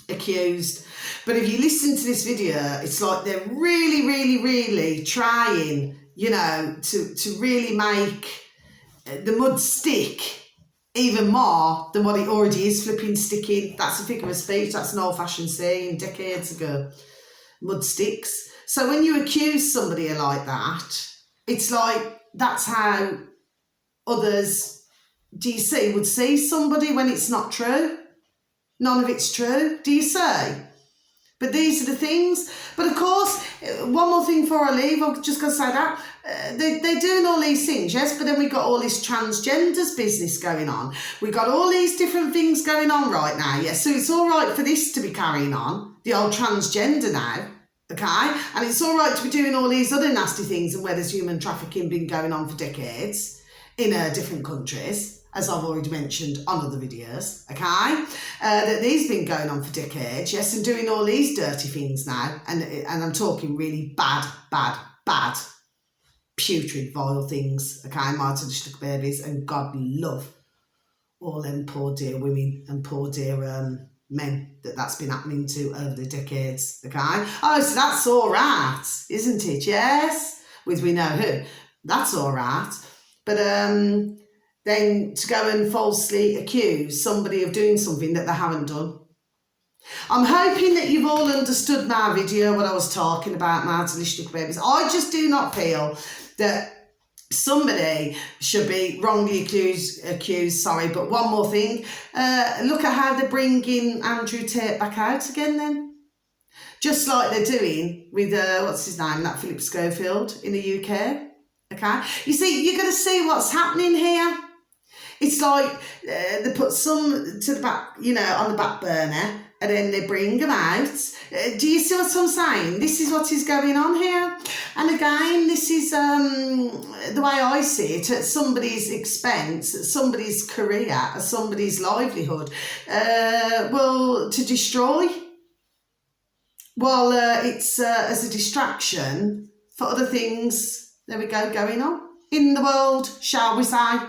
accused. But if you listen to this video, it's like they're really, really, really trying, you know, to really make the mud stick even more than what it already is flipping sticking. That's a figure of speech. That's an old-fashioned saying decades ago. Mud sticks. So when you accuse somebody like that, it's like that's how others, do you see, would see somebody when it's not true. None of it's true. Do you see? But these are the things. But of course, one more thing before I leave, I'm just going to say that. They're doing all these things, yes, but then we've got all this transgenders business going on. We've got all these different things going on right now, yes. So it's all right for this to be carrying on, the old transgender now, okay? And it's all right to be doing all these other nasty things and where there's human trafficking been going on for decades in different countries, as I've already mentioned on other videos, okay? That these been going on for decades, yes, and doing all these dirty things now, and I'm talking really bad, putrid, vile things, okay, martyrdom babies, and God love all them poor dear women and poor dear men that's been happening to over the decades, okay? Oh, so that's all right, isn't it? Yes, with we know who. That's all right. But then to go and falsely accuse somebody of doing something that they haven't done. I'm hoping that you've all understood my video, what I was talking about, martyrdom babies. I just do not feel that somebody should be wrongly accused, but one more thing, look at how they're bringing Andrew Tate back out again then. Just like they're doing with, what's his name, that Philip Schofield in the UK, okay? You see, you're going to see what's happening here. It's like they put some to the back, you know, on the back burner, and then they bring them out. Do you see what I'm saying? This is what is going on here. And again, this is the way I see it, at somebody's expense, at somebody's career, at somebody's livelihood, well, to destroy. Well, it's as a distraction for other things, there we go, going on in the world, shall we say.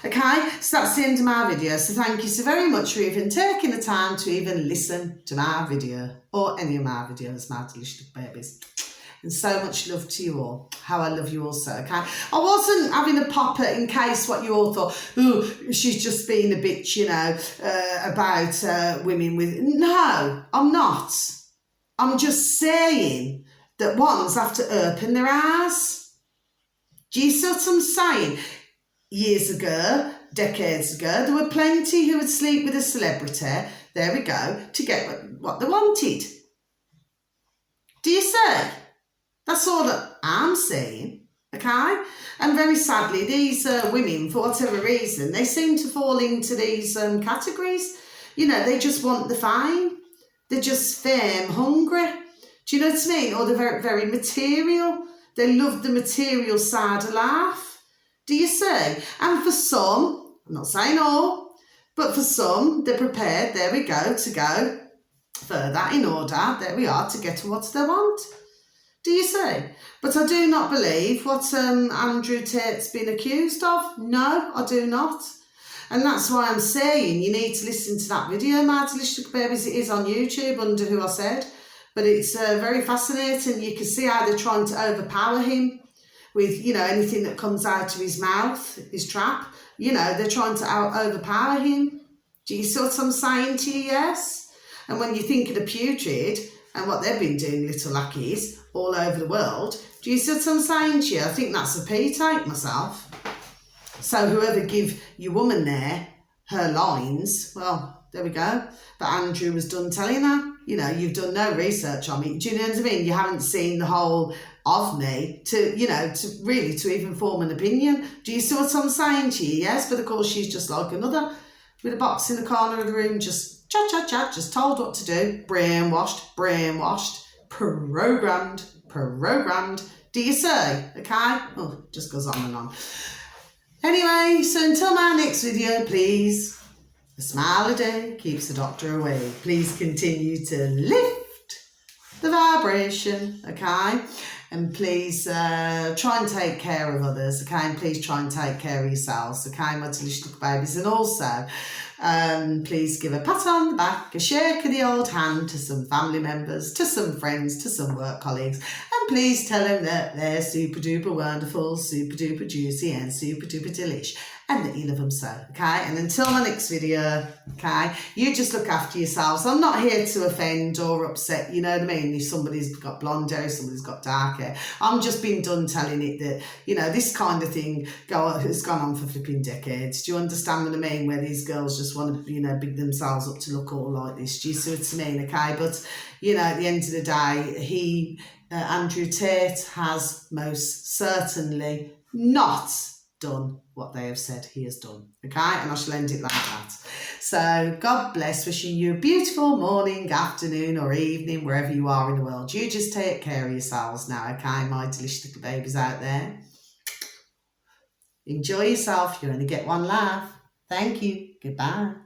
Okay, so that's the end of my video. So thank you so very much for even taking the time to even listen to my video or any of my videos, my delicious babies. And so much love to you all. How I love you also, okay? I wasn't having a popper in case what you all thought, oh, she's just being a bitch, you know, about women with... No, I'm not. I'm just saying that ones have to open their eyes. Do you see what I'm saying? Years ago, decades ago, there were plenty who would sleep with a celebrity, there we go, to get what they wanted. Do you see? That's all that I'm saying, okay? And very sadly, these women, for whatever reason, they seem to fall into these categories. You know, they just want the fame. They're just fame hungry. Do you know what I mean? Or they're very, very material. They love the material side of life. Do you see? And for some, I'm not saying all, but for some, they're prepared, there we go, to go further in order, there we are, to get to what they want. Do you see? But I do not believe what Andrew Tate's been accused of. No, I do not. And that's why I'm saying you need to listen to that video, my delicious babies. It is on YouTube under who I said. But it's very fascinating. You can see how they're trying to overpower him with, you know, anything that comes out of his mouth, his trap. You know, they're trying to overpower him. Do you see what I'm saying to you? Yes? And when you think of the putrid and what they've been doing, little lackeys, all over the world, do you see what I'm saying to you? I think that's a Tate myself. So whoever give your woman there her lines, well, there we go. But Andrew was done telling her, you know, you've done no research on me. Do you know what I mean? You haven't seen the whole of me to, you know, to really to even form an opinion. Do you see what I'm saying to you? Yes, but of course she's just like another with a box in the corner of the room, just chat, just told what to do. Brainwashed, programmed. Do you see? Okay? Oh, just goes on and on. Anyway, so until my next video, please, a smile a day keeps the doctor away. Please continue to lift the vibration, okay? And please try and take care of others, okay? And please try and take care of yourselves, okay, my delicious babies? And also, please give a pat on the back, a shake of the old hand to some family members, to some friends, to some work colleagues, and please tell them that they're super duper wonderful, super duper juicy, and super duper delish, and that you love them so, okay? And until my next video, okay, you just look after yourselves. I'm not here to offend or upset, you know what I mean? If somebody's got blonde hair, somebody's got dark hair, I'm just being done telling it that, you know, this kind of thing has gone on for flipping decades. Do you understand what I mean? Where these girls just want to, you know, big themselves up to look all like this. Do you see what I mean? Okay, but, you know, at the end of the day, Andrew Tate has most certainly not done what they have said he has done. Okay, and I shall end it like that. So God bless, wishing you a beautiful morning, afternoon or evening, wherever you are in the world. You just take care of yourselves now, okay, my delicious little babies out there. Enjoy yourself. You only get one life. Thank you. Goodbye.